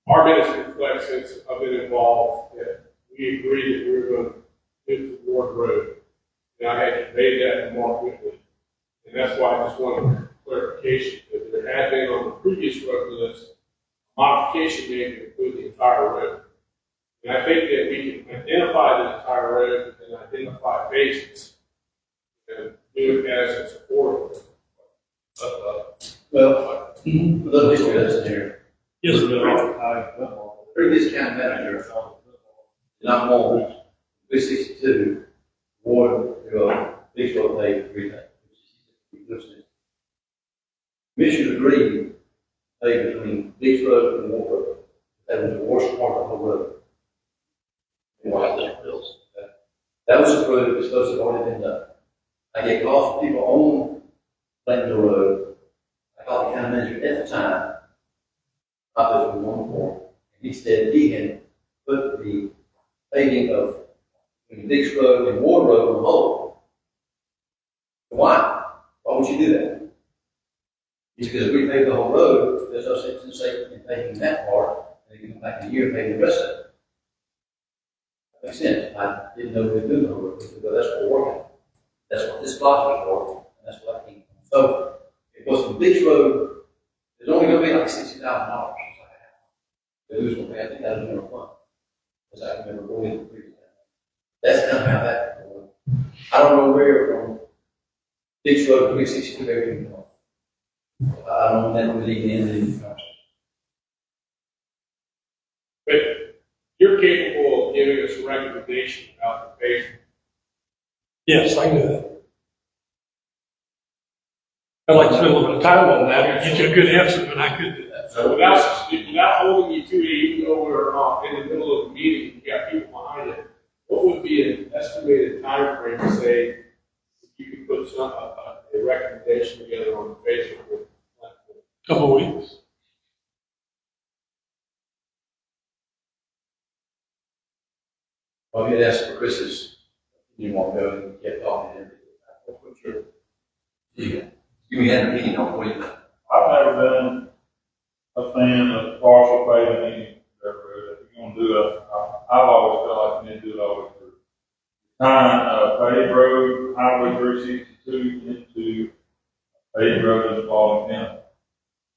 our minutes reflect, since I've been involved, that we agreed that we were going to do the Ward Road. And I had conveyed that to Mark Whitley. And that's why I just wanted clarification, that there had been on the previous road list, modification made to include the entire road. And I think that we can identify the entire road and identify phases and do it as it's affordable. Well, a little history lesson here. Yes, sir. Previous county manager, not more, 362, Ward, Beach Road paved everything. Commission agreed, paved between Beach Road and Ward Road. That was the worst part of the whole road. That was approved, it was supposed to have already been done. I get calls from people on Plainville Road. I called the county manager at the time, I was one before. He said he had put the paving of Dix Road and Ward Road on hold. Why? Why would you do that? It's because if we pave the whole road, there's no sense in saying in paving that part, and you come back in a year and pave the rest of it. That makes sense. I didn't know we were doing the whole road, but that's what we're working on. That's what this block is for, and that's what I think. So, it was from Dix Road, it's only going to be like $60,000. Who's going to pay? I think that was general fund. Because I remember going to the previous time. That's kind of how that went. I don't know where from Dix Road to 362 area you go. I don't know when that would even end in the contract. capable of giving us a recommendation about the phase. Yes, I knew that. I'd like to spend a little bit of time on that and get you a good answer, but I couldn't do that. So without holding you to it, even though we're in the middle of a meeting, you got people behind it, what would be an estimated time frame to say if you could put a recommendation together on the Facebook platform? Couple of weeks. Well, you asked for Chris's, you want to go and get talking to him. What's your, you had a meeting on what you know. I've never been a fan of partial paving any dirt road. If you're gonna do I've always felt like you need to do it all the way through. Paved road, Highway 362 into paved road in Spalding County.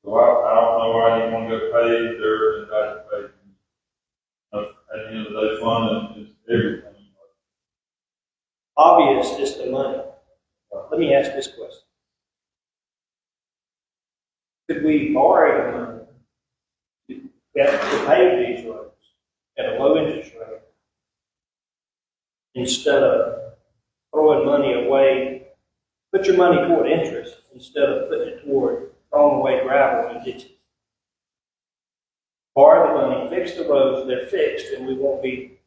So I don't know why you wanna go paved dirt and back to paved. At the end of the day, funding is everything. Obvious is the money. Let me ask this question. Could we borrow the money to pay these roads at a low interest rate instead of throwing money away? Put your money toward interest instead of putting it toward throwing away gravel and ditches. Borrow the money, fix the roads, they're fixed, and we won't be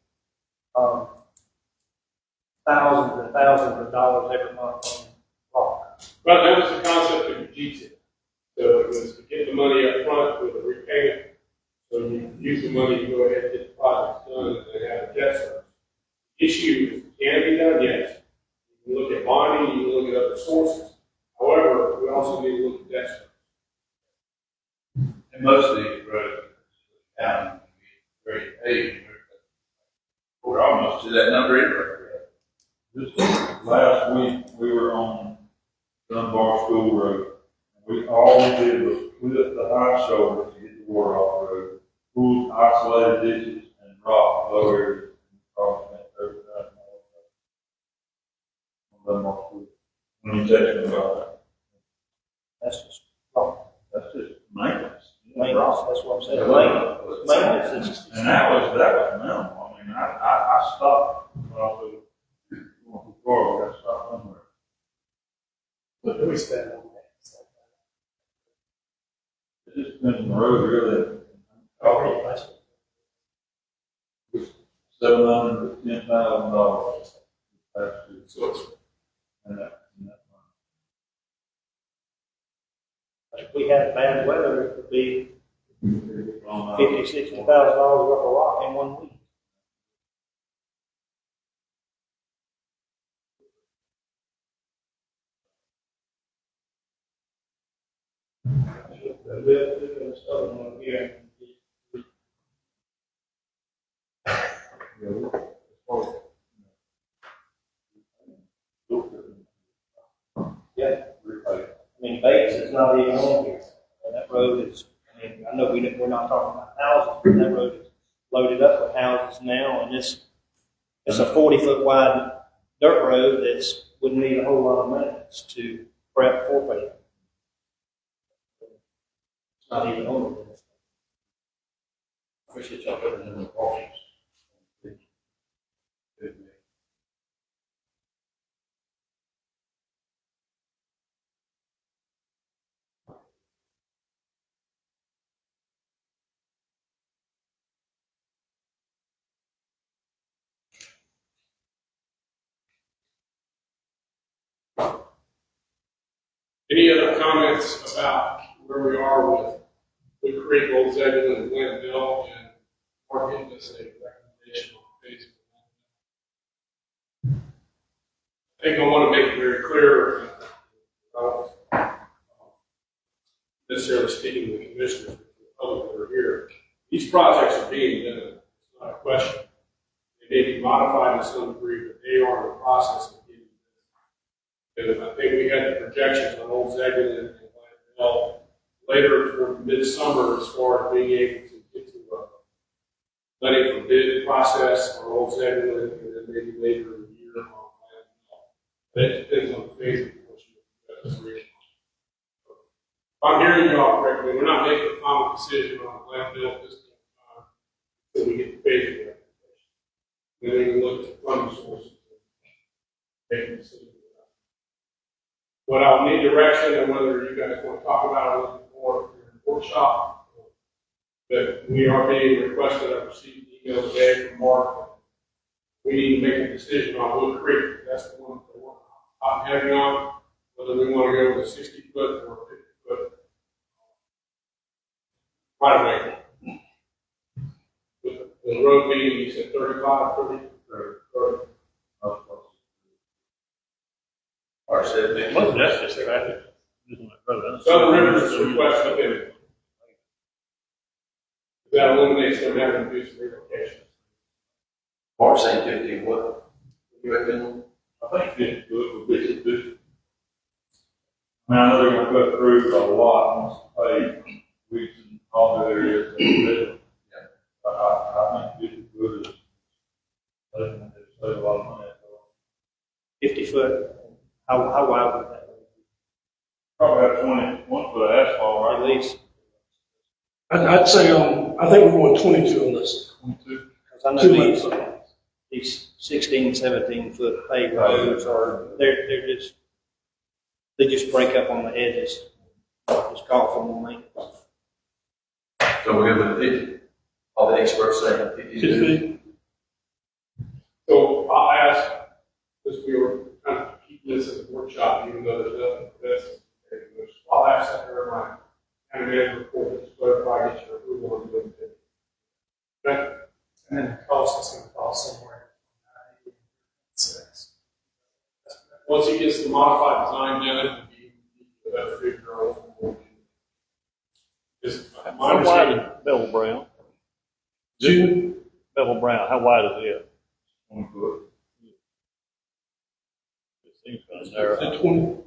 thousands and thousands of dollars every month on rock. But that was the concept of GTIP. So it was to get the money up front with a repayment. So you use the money to go ahead and get the project done and then have a debt service. Issue is, can it be done? Yes. You can look at bonding, you can look at other sources. However, we also need to look at debt service. And most of these roads, county, very paved. We're almost to that number anyway. Just last week, we were on Dunbar School Road. All we did was flip the high shoulder to get the water off the road, pulled isolated ditches and rock low areas across that 30,000 on Dunbar School. When you text me about that, That's just rock. that's just maintenance. Maintenance, that's what I'm saying. Maintenance is, And that was minimal. I mean, I stopped when I was going too far. We got to stop somewhere. What do we spend on that? It just depends on the road, really. Already budgeted. $710,000 last year. So it's And that if we had bad weather, it could be money. $50,000, $60,000 worth of rock in 1 week. Yeah. I mean, Bates is not even on here. And that road is, I mean, I know we're not talking about houses, but that road is loaded up with houses now, and it's a 40-foot wide dirt road that's wouldn't need a whole lot of maintenance to prep for paving. It's not even on the list. Appreciate y'all putting in the office. any other comments about where we are with Wood Creek, Old Zebulon, and Glenville, and Mark giving us a recommendation on Facebook? I think I want to make it very clear, necessarily speaking to the commissioners, the public that are here, these projects are being done. It's not a question. They may be modified to some degree, but they are in the process of being done. And I think we had the projections on Old Zebulon and Glenville later toward midsummer as far as being able to get to letting for bid process on Old Zebulon, and then maybe later in the year on Glenville. But it depends on the phase of what you do. If I'm hearing you all correctly, we're not making a final decision on Glenville at this point until we get the phase of it. funding sources. Make a decision. What I'll need direction and whether you guys want to talk about it a little bit more in the workshop. But we are being requested, I received an email today from Mark. We need to make a decision on Wood Creek. That's the one I'm heavy on, whether we want to go with a 60-foot or 50-foot right away. With the road being, you said 35, 30, 30. Or said they. Most of that's just traffic. Using that road. Southern Rivers is requesting it. That eliminates them having to do some relocation. Mark saying 50, what? You reckon? I think 50 foot would be sufficient. Now, I know they're gonna cut through a lot once they pay weeks and all the areas. I think 50 foot is, they save a lot of money. 50 foot, how wide would that be? Probably have 21 foot of asphalt, right? At least, I'd say, I think we're going 22 on this. 22. because I know these 16, 17 foot paved roads are, they just break up on the edges. It's called for more maintenance. So we're good with the 50. All the experts say 50 is good. 50. So I'll ask, because we were kind of keeping this as a workshop, even though there's nothing for this. I'll ask that during my county manager report, just clarify, get your approval on the 50. Okay? And then the cost is gonna fall somewhere. Six. Once he gets the modified design done, it'll be a better figure out what How wide is Bevel Brown? June. Bevel Brown, how wide is it? 20 foot. It seems kind of narrow. 20.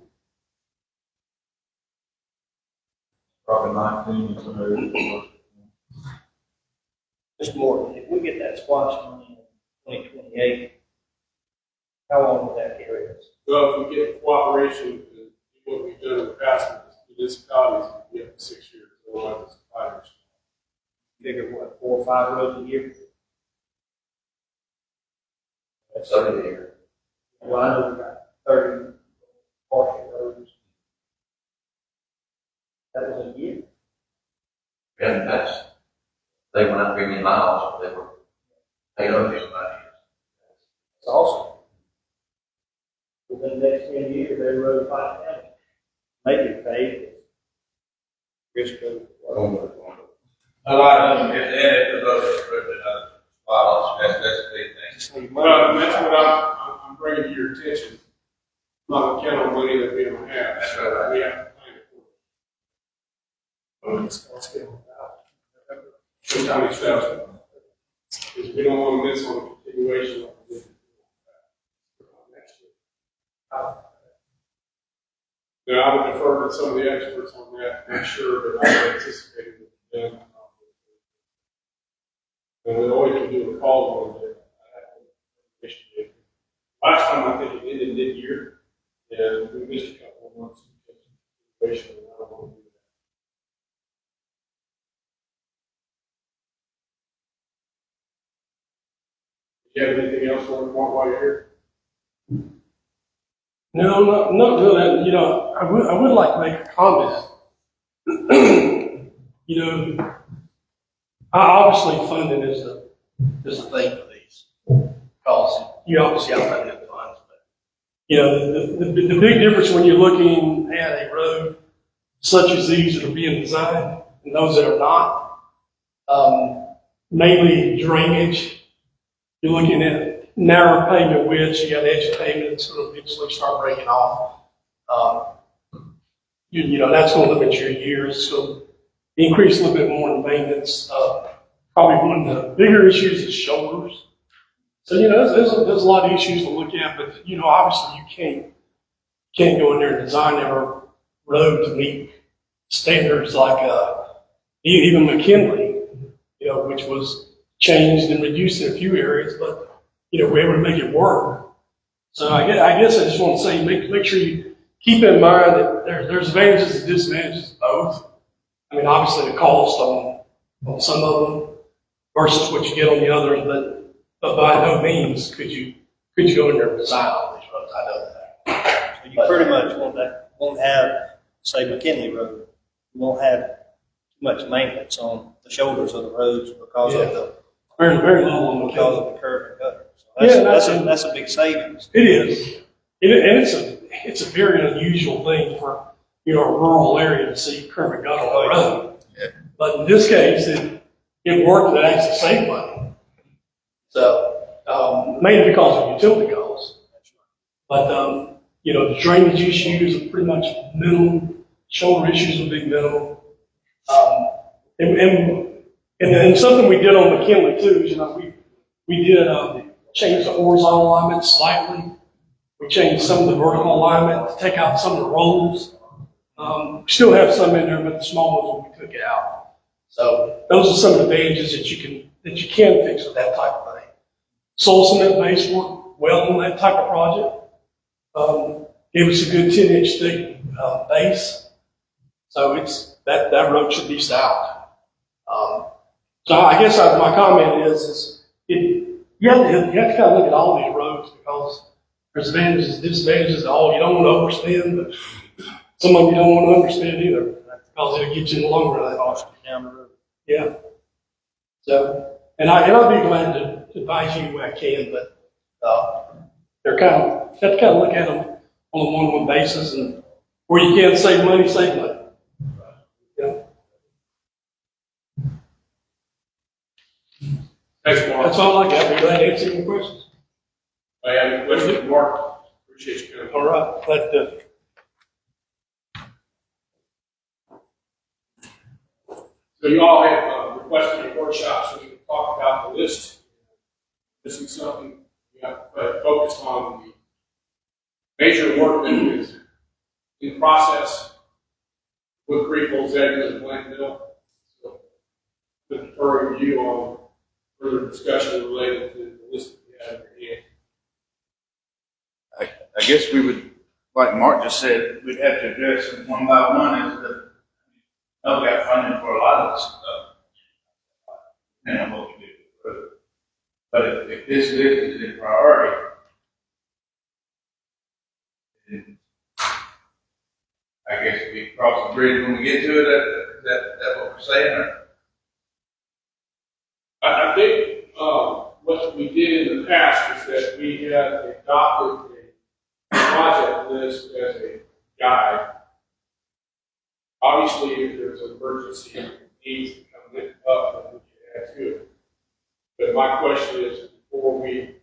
Probably 19 in some areas. Mr. Morton, if we get that splash money in 2028, how long would that carry us? Well, if we get cooperation and do what we've done in the past with municipalities, we have 6 years, otherwise it's 5 years. Figure what, 4 or 5 roads a year? That's 30 a year. Well, I know we got 30 partial roads. That was a year. And that's, they went out 3 million miles, they were paid over these money. It's awesome. Within the next 10 years, they rode 5 counties. Maybe paved. Risk goes. A lot of them, if they end up with those restricted, that's a big thing. Save Well, money. that's what I'm bringing to your attention. I'm not gonna count on money that we don't have. That's right. We have to plan it for it. Responsibility. Sometime it's fast. Because we don't want to miss on a continuation of the next year. Now, I would defer to some of the experts on that, to make sure that I'm anticipating them. And we always can do a call on it. Last time, I think it ended mid-year, and we missed a couple of months. I don't want to do that. Do you have anything else on the while you're here? No, not really. You know, I would like to make a comment. You know, obviously funding is the thing for these, because you obviously have limited funds. But you know, the big difference when you're looking at a road such as these that are being designed and those that are not, mainly drainage. You're looking at narrow pavement widths, you got edge pavement that's going to eventually start breaking off. You know, that's going to limit your years, so increase a little bit more in maintenance. Probably one of the bigger issues is shoulders. So, you know, there's a lot of issues to look at, but, you know, obviously you can't go in there and design every road to meet standards like even McKinley, you know, which was changed and reduced in a few areas, but, you know, we're able to make it work. So I guess I just want to say, make sure you keep in mind that there's advantages and disadvantages of both. I mean, obviously the cost on some of them versus what you get on the others, but by no means could you could you go in there and design all these roads? I know that. So you pretty much won't have, say, McKinley Road, you won't have too much maintenance on the shoulders of the roads because of the Very, very little on the because of the curve and gutter. So that's a big savings. It is. And it's a very unusual thing for, a rural area to see curb and gutter on the road. Yeah. But in this case, it worked and it actually saved money. So, mainly because of utility costs. But, the drainage issues are pretty much minimal. Shoulder issues will be minimal. And something we did on McKinley too is, we did change the horizontal alignment slightly. We changed some of the vertical alignment to take out some of the rolls. Still have some in there, but the small ones we took it out. So those are some of the advantages that you can fix with that type of thing. Soil cement base worked well on that type of project. Gave us a good 10-inch thick base. So that road should be stout. So I guess my comment is you have to kind of look at all these roads because there's advantages, disadvantages, all. You don't want to overspend, but some of them you don't want to underspend either because it'll get you in the long run. Cost down the road. Yeah. So, and I'll be glad to advise you where I can, but you have to kind of look at them on a one-on-one basis, and where you can save money, save money. Thanks, Mark. That's all I got. Be glad to answer any questions. I have a question for Mark. Appreciate you coming. All right. But, So you all have requested a workshop so we can talk about the list. This is something we have focused on the major work that is in process with Creek, Old Zebulon, and Blank Mill. So, looking for a review on further discussion related to the list that we have in your hand. I guess we would, like Mark just said, we'd have to address them one by one. We got funding for a lot of this stuff. And what we do. But if this list is a priority, then I guess we cross the bridge when we get to it. Is that what we're saying? Or? I think what we did in the past is that we had adopted a project list as a guide. Obviously, if there's an emergency needs to come up, then we can add to it. But my question is, before we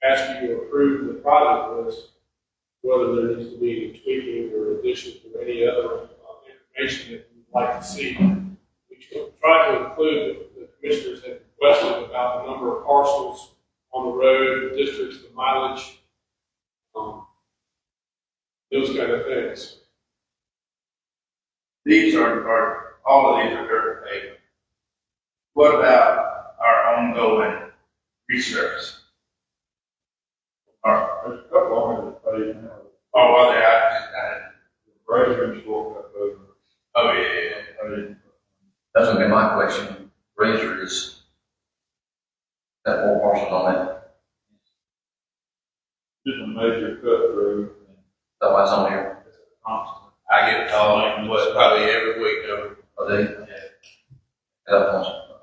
ask you to approve the project list, whether there needs to be any tweaking or addition to any other information that you'd like to see. We try to include the commissioners have requested about the number of parcels on the road, the districts, the mileage, those kind of things. These are all of these are dirt pavement. What about our ongoing resurface? There's a couple on it that pay now. Oh, well, I Razor spoke that over. oh, yeah. That's gonna be my question. Razor is that four parcels on it. Just a major cut through. That's why it's on here. I get called, probably every week over. Oh, they? Yeah.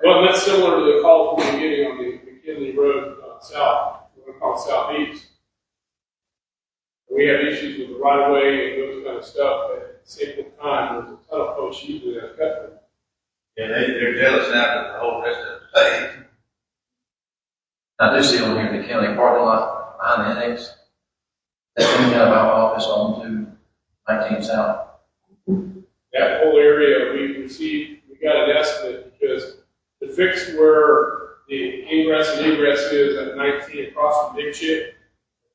Well, that's similar to the call from the beginning on the McKinley Road south, what we call southeast. We have issues with the right of way and those kind of stuff, but at the same time, there's a ton of folks using that cut. Yeah, they're jealous now that the whole rest of the state. I do see on here the county parking lot behind the annex. That's coming out of our office on to 19 South. That whole area, we got an estimate because to fix where the ingress and egress is at 19 across from Big Chick,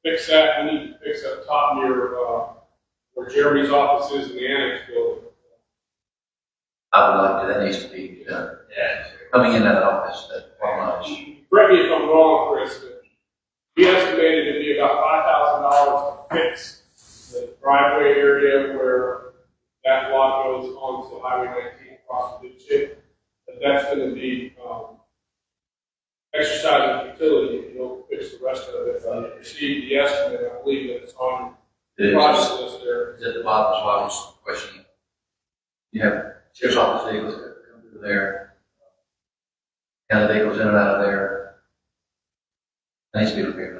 fix that, we need to fix up top near where Jeremy's office is in the annex building. I would like that needs to be done. Yeah. Coming in that office, that much. Correct me if I'm wrong, Chris, but we estimated it'd be about $5,000 to fix the driveway area where that lot goes onto Highway 19 across the Big Chick. But that's going to be exercising futility if you don't fix the the rest of it. I received the estimate, I believe that it's on the It's project list there. at the bottom, so I was questioning. You have sheriff's office vehicles that come through there, county vehicles in and out of there. Needs to be repaired.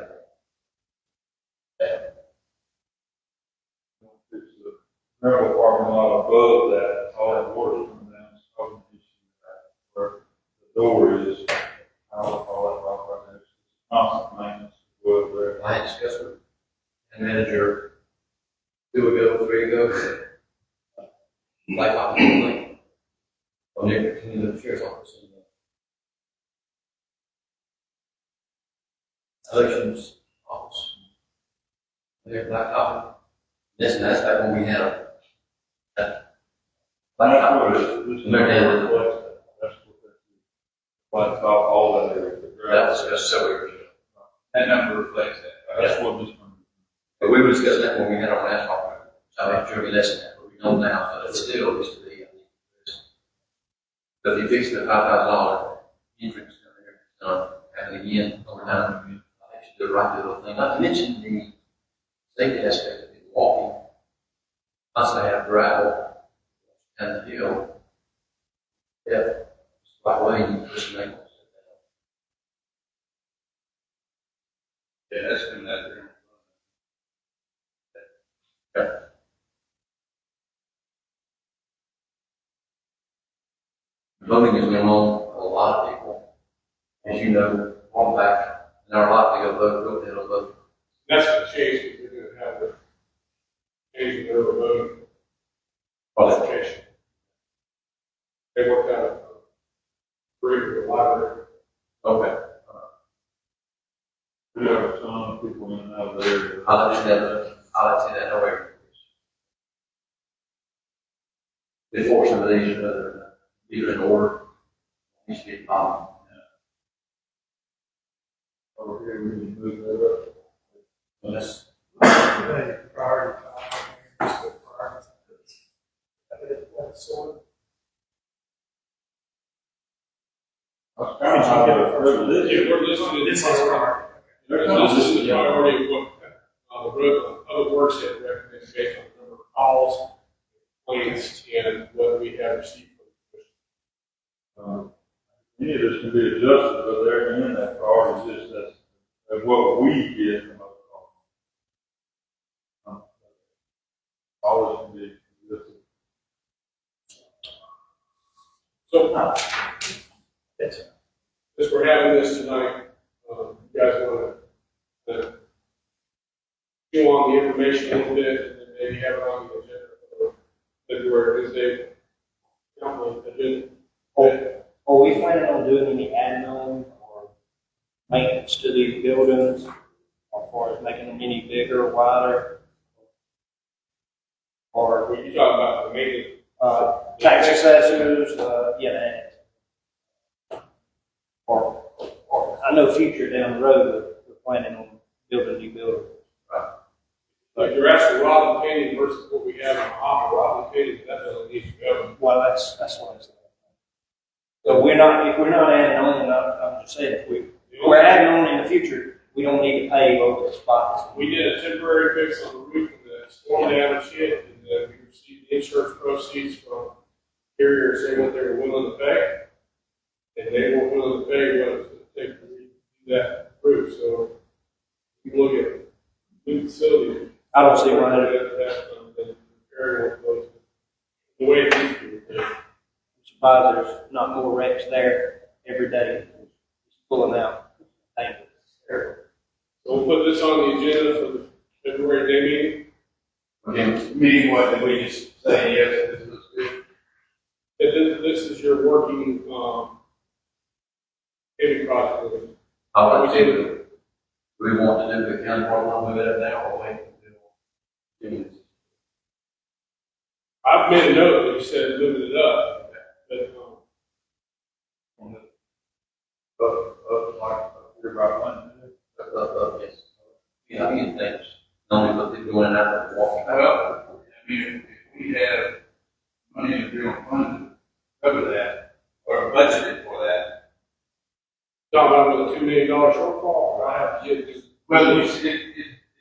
It's the gravel parking lot above that, all that water coming down, it's causing issues where the door is, I don't call it rock right there. It's constant maintenance, well, there. I had discussed with the manager 2 ago, 3 ago. Like I was doing, on the sheriff's office. Elections office. They're blacktop. That's back when we had them. Blacktop. This is They're down. that's what that is. Blacktop, all that area. That was discussed several years ago. That number reflects that. That's what this one. But we were discussing that when we had our asphalt. So I made sure we lessened that, but we don't now, so it still needs to be. But if you fix the $5,000 entrance down there, happen again over time, I think you should do the right little thing. Not to mention the safety aspect of it, walking. Constantly have gravel and the hill. Yeah, it's the right way you push the ankles. Yeah, that's been that there. Yeah. Voting is going on a lot of people, as you know, on back, and there are a lot of people vote, they'll vote. That's going to change, because they're going to have to change their remote qualification. They worked out a agreement with the library. Okay. We have a ton of people in and out of the area. I'll let you that however. Before some of these, either in order, needs to be followed. Over here, we can move that up. Unless, Priority. Priorities. So, That's kind of how Yeah, this. we're listed this as is priority. priority. This is the priority of what, the road, public works had recommended based on the number of calls, plans, and what we have received from Any of this can be adjusted, but there again, that priority is that's what we get from other calls. All this can be adjusted. So, since we're having this tonight, you guys want to chew on the information a little bit, and then maybe have it on the agenda for February, Wednesday, agenda. Are we planning on doing any admin or maintenance to these buildings, as far as making them any bigger, wider? Or, What you talking about, the maintenance? tax assessors, or, I know future down the road, we're planning on building new buildings. Like you're asking Rob and Katie versus what we have on offer, Rob and Katie, that doesn't need to go. Well, that's what I'm saying. So if we're not adding on, I'm just saying, if we're adding on in the future, we don't need to pay both the spots. We did a temporary fix on the roof of the storm damage hit, and we received the insurance proceeds from carriers saying what they were willing to pay. And they weren't willing to pay what it was going to take to redo that roof, so you can look at new facilities. I don't see why the way it needs to be repaired. surprised there's not more wrecks there every day, just pulling out. Thank you. So we'll put this on the agenda for the February day meeting. Okay, meeting what, did we just say yes, this looks good? This is your working, paving project. I would say, do we want to do the county part one, move it up now, or wait? I've made a note that you said moving it up, but, Yes. Yeah, I mean, things, normally what they're doing out there walking. Well, I mean, if we have money in the general fund to cover that, or budgeted for that, talking about with a $2 million shortfall, right? I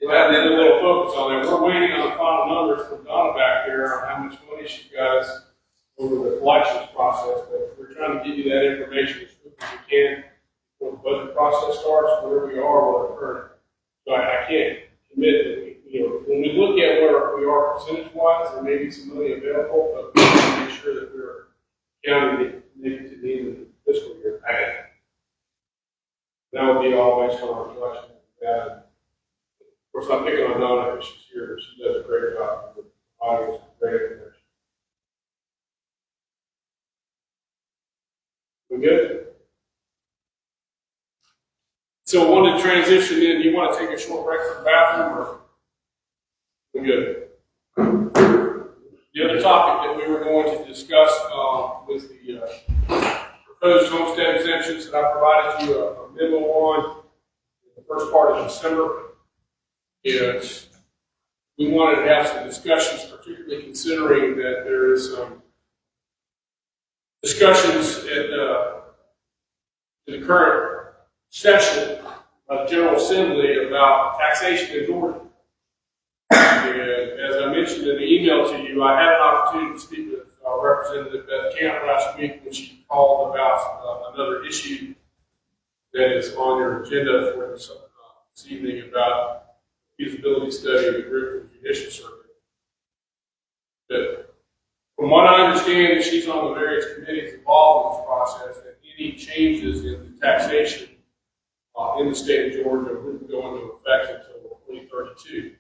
Well, I did a little focus on that. We're waiting on the final numbers from Donna back there on how much money she got over the collections process, but we're trying to give you that information as quick as we can before the budget process starts, where we are, what our current. So I can't commit that when we look at where we are percentage-wise, there may be some money available, but we want to make sure that we're counting it maybe to the end of the fiscal year. That would be all based on our collection. Of course, I'm picking on Donna if she's here. She does a great job with audience, great information. We good? So I wanted to transition in. Do you want to take a short break from the bathroom, or we good? The other topic that we were going to discuss was the proposed homestead exemptions that I provided you a memo on in the first part of December. Is we wanted to have some discussions, particularly considering that there is some discussions at in the current session of the General Assembly about taxation in Georgia. And as I mentioned in the email to you, I had an opportunity to speak with Representative Beth Camp last week when she called about another issue that is on your agenda for this evening about feasibility study of the Griffin Judicial Circuit. But from what I understand, she's on the various committees involved in this process, that any changes in the taxation in the state of Georgia wouldn't go into effect until 2032.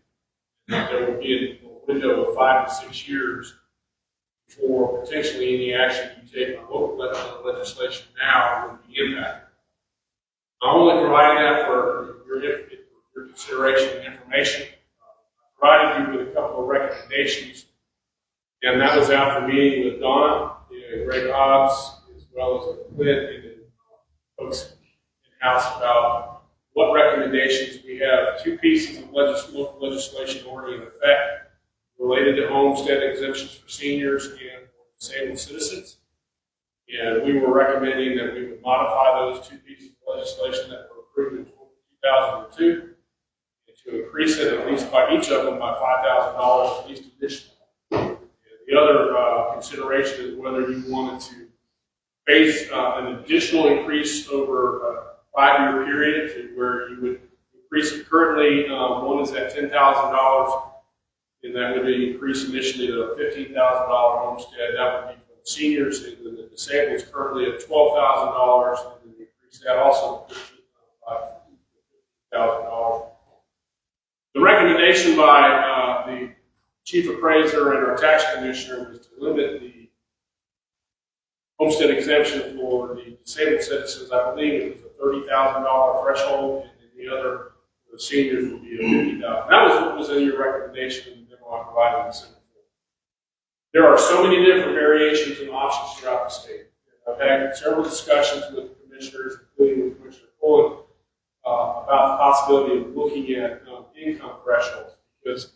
There will be a window of 5 to 6 years before potentially any action you take on local legislation now would be impacted. I'm only providing that for your consideration and information. I provided you with a couple of recommendations, and that was after meeting with Donna, Greg Hobbs, as well as Clint and folks in-house about what recommendations we have. 2 pieces of local legislation already in effect related to homestead exemptions for seniors and for disabled citizens. And we were recommending that we would modify those 2 pieces of legislation that were approved in 2002 and to increase it at least by each of them by $5,000 at least additional. And the other consideration is whether you wanted to base an additional increase over a 5-year period to where you would increase it. Currently, one is at $10,000, and that would be increased initially to a $15,000 homestead. That would be for the seniors, and then the disabled is currently at $12,000, and then increase that also to $15,000. The recommendation by the chief appraiser and our tax commissioner was to limit the homestead exemption for the disabled citizens. I believe it was a $30,000 threshold, and the other for the seniors would be a $50,000. That was what was in your recommendation in the memo I provided in December. There are so many different variations and options throughout the state. I've had several discussions with the commissioners, including with Commissioner Pullen, about the possibility of looking at income thresholds, because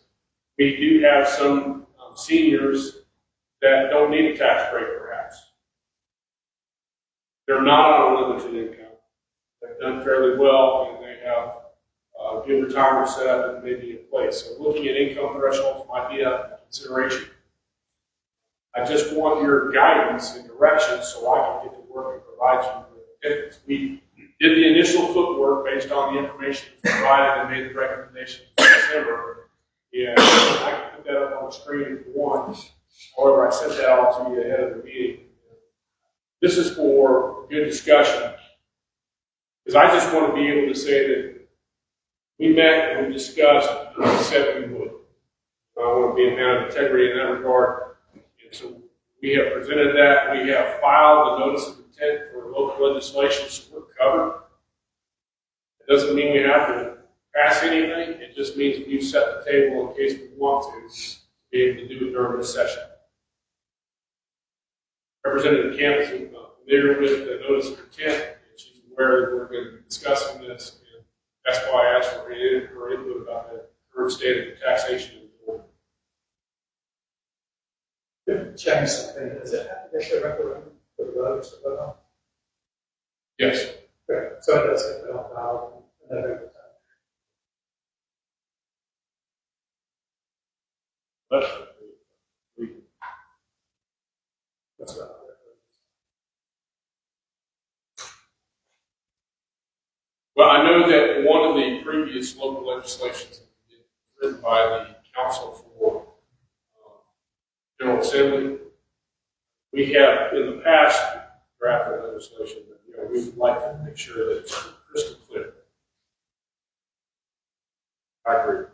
we do have some seniors that don't need a tax break, perhaps. They're not on a limited income. They've done fairly well, and they have good retirement set up and maybe in place. So looking at income thresholds might be a consideration. I just want your guidance and direction so I can get to work and provide you with evidence. We did the initial footwork based on the information provided and made the recommendation in December. Yeah, I can put that up on the screen if you want. However, I sent that all to you ahead of the meeting. This is for good discussion, because I just want to be able to say that we met and we discussed and we said we would. I want to be a man of integrity in that regard. And so we have presented that. We have filed the notice of intent for local legislation, so we're covered. It doesn't mean we have to pass anything. It just means we've set the table in case we want to be able to do it during this session. Representative Camp is familiar with the notice of intent, and she's aware that we're going to be discussing this, and that's why I asked for her input about the current state of the taxation in the board. If change something, does it have to get to a referendum for the voters to vote on? Yes. Okay, so it does get put on ballot in November. special. That's right. Well, I know that one of the previous local legislations written by the Council for General Assembly, we have in the past drafted legislation that, you know, we would like to make sure that it's crystal clear. I agree.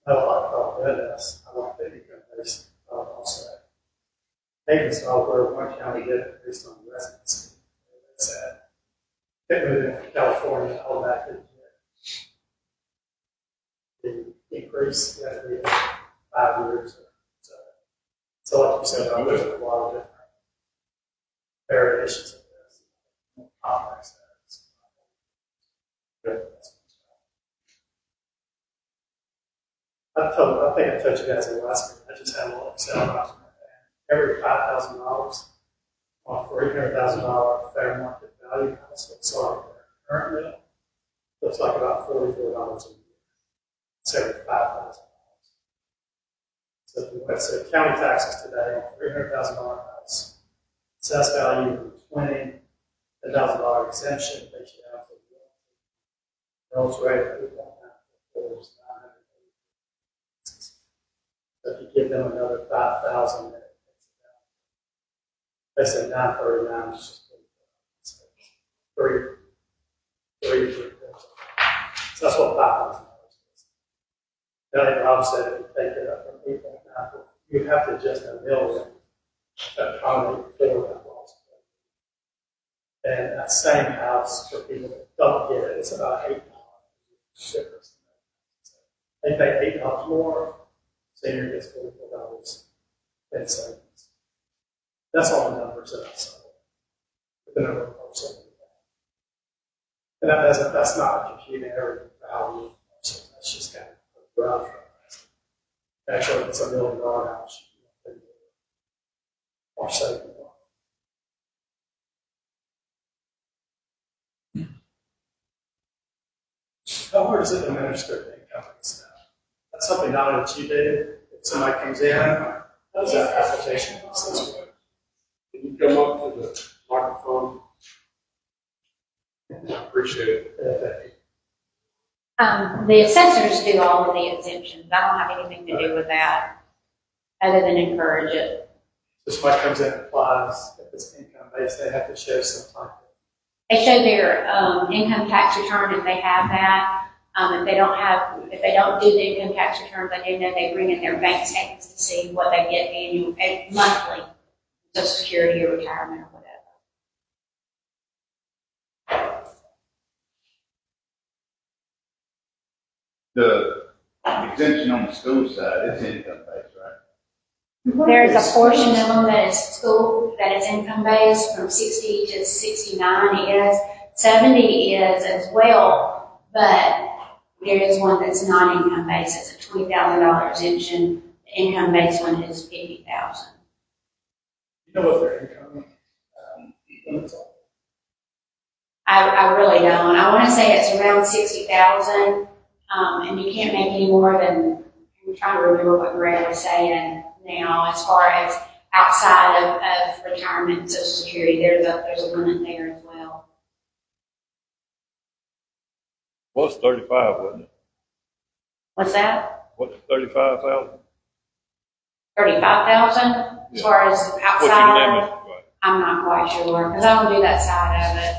I like this. I like the income-based offset. Payments all where one county did it based on residency. That's sad. They moved in from California, automatically get the increase every 5 years. So like you said, there's a lot of different variations of this. Complex. I think I told you guys the last week. I just had a little Excel document. Every $5,000 on $300,000 fair market value house looks like currently looks like about $44 a year. It's every $5,000. So if we went to county taxes today on $300,000 house, assessed value of $20,000 exemption takes you down to the millage rate of 8.94 is 980. So if you give them another $5,000, they say 939 is just three. So that's what $5,000 is. Then Rob said if you take it up from 8.94, you have to adjust a mill rate to accommodate for that loss. And that same house, for people that don't get it, it's about $8 difference. They pay $8 more, senior gets $44 in savings. That's all the numbers that I saw. The number of parcels. And that's not computing every value. So that's just kind of a rough. Actually, if it's $1 million house, or saving more. How hard is it to manage their income and stuff? That's something not that you do. If somebody comes in, how does that application process work? Can you come up to the microphone? I appreciate it. The assessors do all of the exemptions. I don't have anything to do with that, other than encourage it. So somebody comes in and applies, if it's income based, they have to show some type of. They show their income tax return if they have that. If they don't do the income tax returns, I do know they bring in their bank statements to see what they get monthly, Social Security or retirement or whatever. The exemption on the school side, it's income based, right? There's a portion of them that is income based from 60 to 69 is, 70 is as well, but there is one that's not income based. It's a $20,000 exemption. The income based one is $50,000. You know what their income limits are? I really don't. I want to say it's around 60,000, and you can't make any more than. I'm trying to remember what Greg was saying now, as far as outside of retirement and Social Security. There's a limit there as well. What's 35, wasn't it? What's that? What's 35,000? 35,000 as far as What's outside. your limit? Right. I'm not quite sure because I don't do that side of it.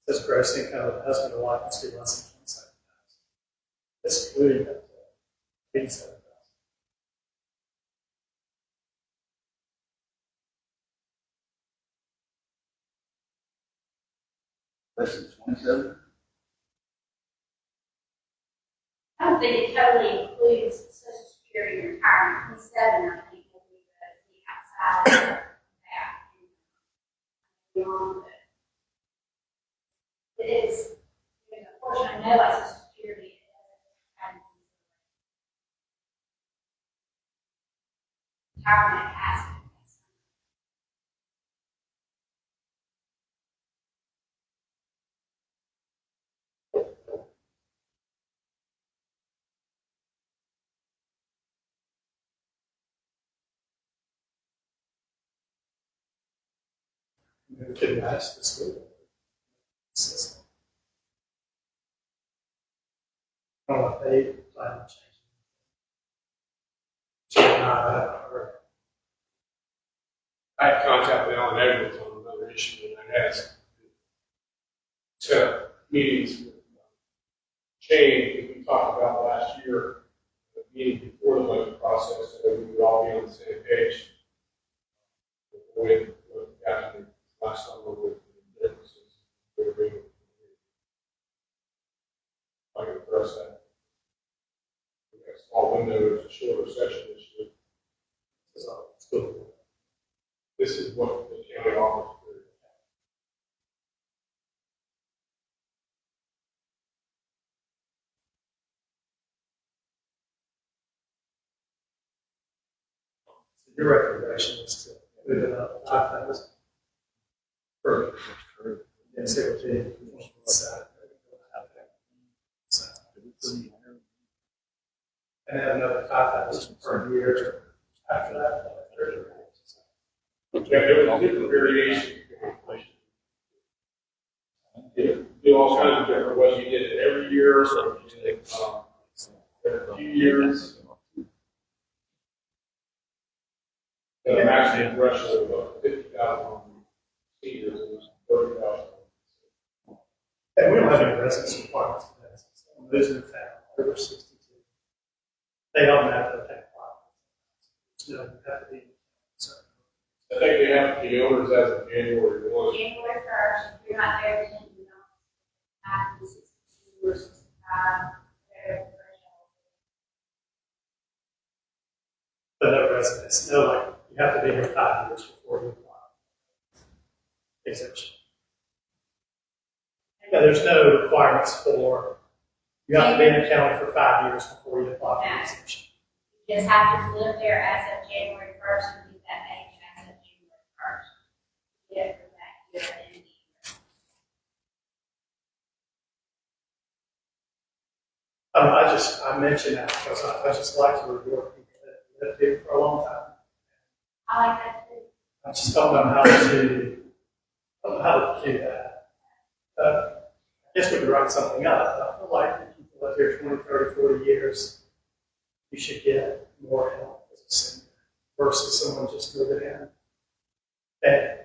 Says gross income of the husband or wife must be less than 27,000. That's including that 87,000. Less than 27? I don't think it totally includes Social Security and retirement. 27, I think, will be the outside of that. Beyond it. It is, there's a portion I know like Social Security. retirement aspect. We could match the school system. I don't know if they plan to change it. I haven't heard. I had contact with Alan Edwards on another issue, and I had set up meetings with Shane, that we talked about last year, the meeting before the budget process, so that we would all be on the same page. With got to the last summer with the differences. I can address that. We got a small window, there's a shorter session this year. So it's good. This is what the county offers. Your recommendation is to move it up 5,000 per and say what they and add another 5,000 per year after that. Yeah, there was a different variation. You do all kinds of different, whether you did it every year or you did it, every few years. The maximum threshold of 50,000 seniors is 30,000. And we don't have any residence requirements for that. So those in the town over 62, they automatically have 5. You know, you have to be concerned. I think they have to be owners as of January 1. January 1st, if you're not there, then you don't have to be 62 or 65. But no residence, no, like, you have to be here 5 years before you apply. Exemption. Yeah, there's no requirements for, you have to be in the county for 5 years before you apply for exemption. You just have to live there as of January 1st and be that age as of January 1st. Yeah, for that year and the year. I mentioned that because I just like to reward people that lived here for a long time. I like that too. I just don't know how to do that. I guess we could write something up. I feel like if you live here 20, 30, 40 years, you should get more help as a senior versus someone just moving in. And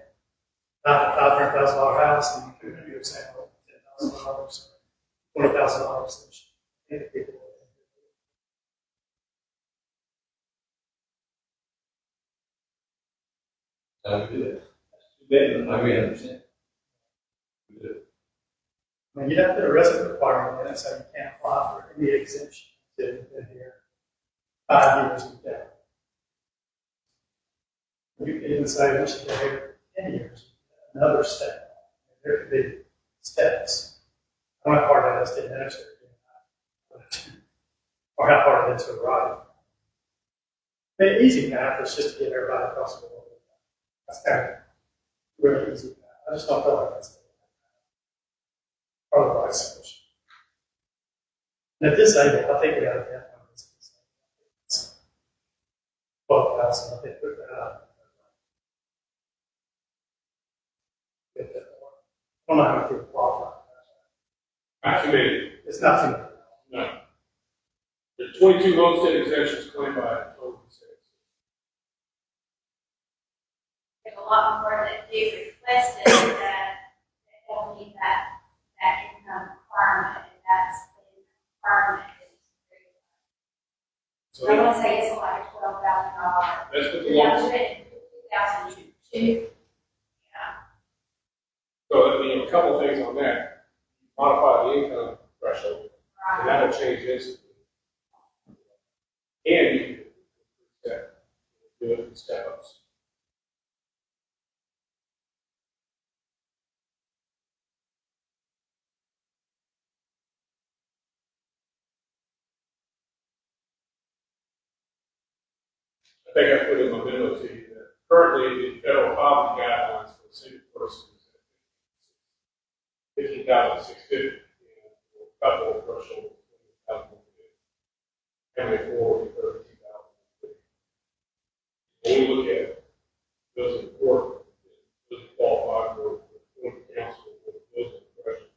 not a $500,000 house, and you could do your same $10,000, $20,000. So we do it. We understand. We do it. I mean, you'd have to put a resident requirement in it, so you can't apply for any exemption to live here 5 years and down. You could even say we should live here 10 years, another step. There could be steps. I don't know how hard that is to administer, or how hard it is to write. The easy path is just to get everybody across the board. That's kind of really easy. I just don't feel like that's part of the right solution. And at this age, I think we have to definitely 12,000. I think put that up. Get that one. I don't know how many people qualify. Not too many. It's not too many. No. There's 22 homestead exemptions claimed by open states. There's a lot more that do requested that don't meet that income requirement, and that's the requirement is very low. So So I want to say it's like $12,000. that's what the law. 2002. Yeah. So, I mean, a couple of things on that. Modify the income threshold, and Right. that'll change instantly. And you can do it in step-ups. I think I put in my memo to you that currently the federal poverty guidelines for a single person is $15,650. A couple of thresholds, family of four would be $32,000. When we look at those in court, those qualify for council, those impressions.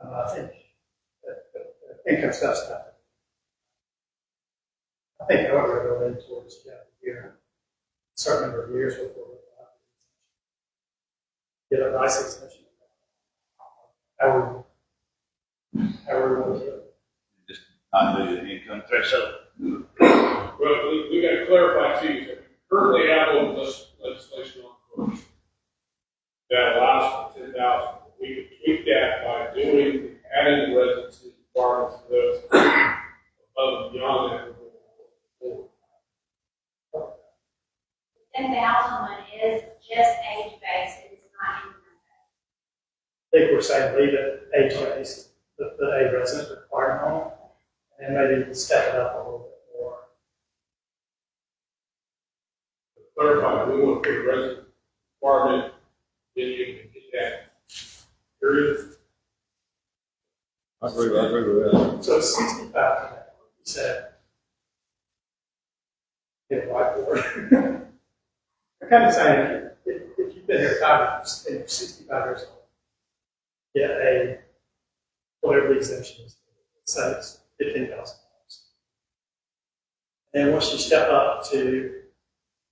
I think income stuff's tough. I think however it'll lead towards a certain number of years before we get a nice exemption. How we want to do it. Just not do the income threshold. Well, we got to clarify too, that we currently have a legislation on the books that allows for 10,000. We could tweak that by adding the residency requirements for those above and beyond that. 10,000 one is just age-based, it's not income-based. I think we're saying leave it age-based, the A resident requirement on it, and maybe even step it up a little bit more. To clarify, we want to put a resident requirement, then you can get that period. I agree with that. So it's 65, you said. Get a whiteboard. I'm kind of saying, if you've been here 5 years and you're 65 years old, get a, whatever the exemption is, say it's $15,000. And then once you step up to,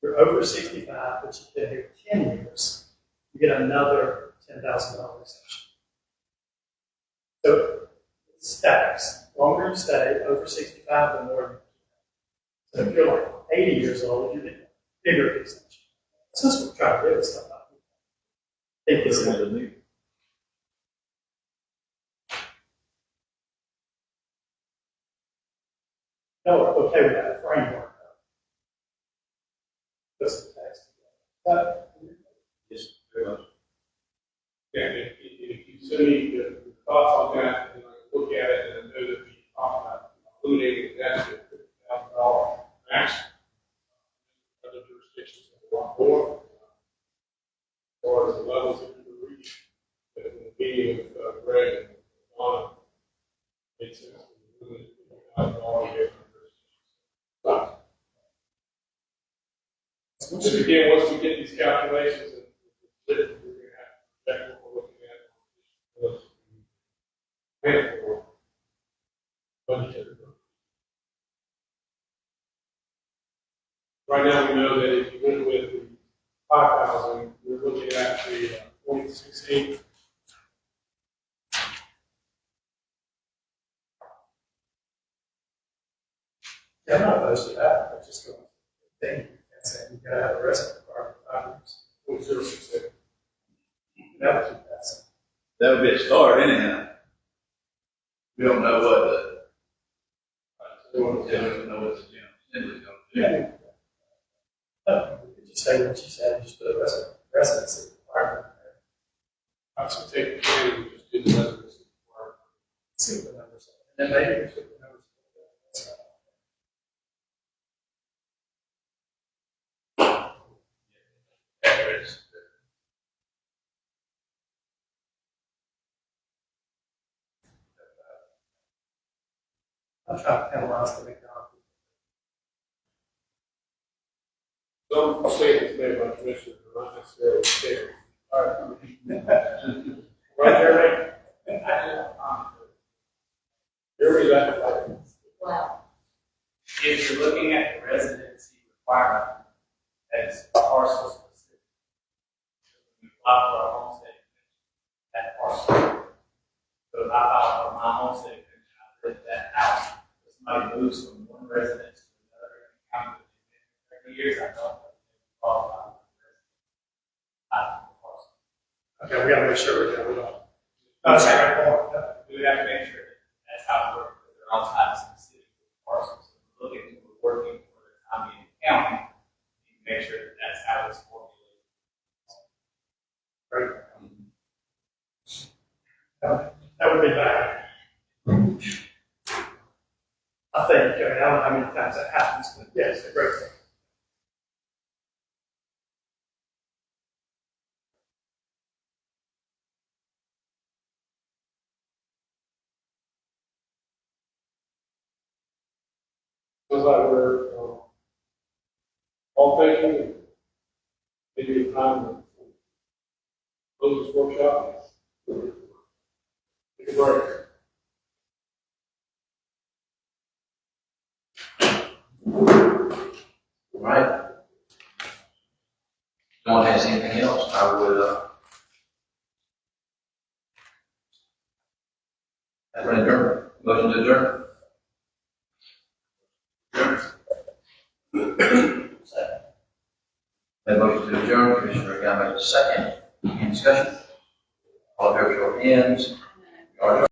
you're over 65, but you've been here 10 years, you get another $10,000 exemption. So it stacks. The longer you stay, over 65, the more you get. So if you're like 80 years old, you get a bigger exemption. So that's what we're trying to do is stuff like that. I think it's no, we're okay with that framework. That's the text. But Yes, very much. Yeah, if you send me your thoughts on that, and I look at it, and I know that we talked about including that $50,000 max. Other jurisdictions have a lot more. As far as the levels that you can reach, that in the meeting with Greg and Donna, made sense. Just again, once we get these calculations, and we're going to have to check what we're looking at. Plan for budgetary. Right now, we know that if you went with the 5,000, we're looking at the 0.68. yeah, I'm not opposed to that. I just don't think and say you gotta have a resident requirement for 5 years. 0.06. That would keep that simple. That would be a start anyhow. We don't know what we don't know what the assembly's going to do. Yeah. No, you could just say what you said, just put a residency requirement there. I should take the plan and just do the residency requirement. See what the numbers are. And then maybe we put the numbers. That's right. There is. I'm trying to penalize the McDonald's. Some statements made by commissioners are not necessarily fair. Right, Jeremy? Jeremy's at the Well, if you're looking at the residency requirement, that's parcel specific. We apply for our homestead exemption, that parcel. So if I file for my homestead exemption, I live in that house. If somebody moves from one residence to another, county within 30 years, I don't qualify for the parcel. Okay, we gotta make sure we don't. That's a great point. Yeah. We would have to make sure that that's how it works, because they're all tied specific to the parcels. So we're looking, we're working for the county and county, to make sure that that's how it's formulated. Great times, but yeah, it's a great thing. Feels like we're all thinking, maybe a time to close this workshop. Take a break. All right. No one has anything else, I would, have an adjournment, motion to adjourn. Second. That motion to adjourn, Commissioner Guy makes a second. Any discussion? All in favor, show of hands.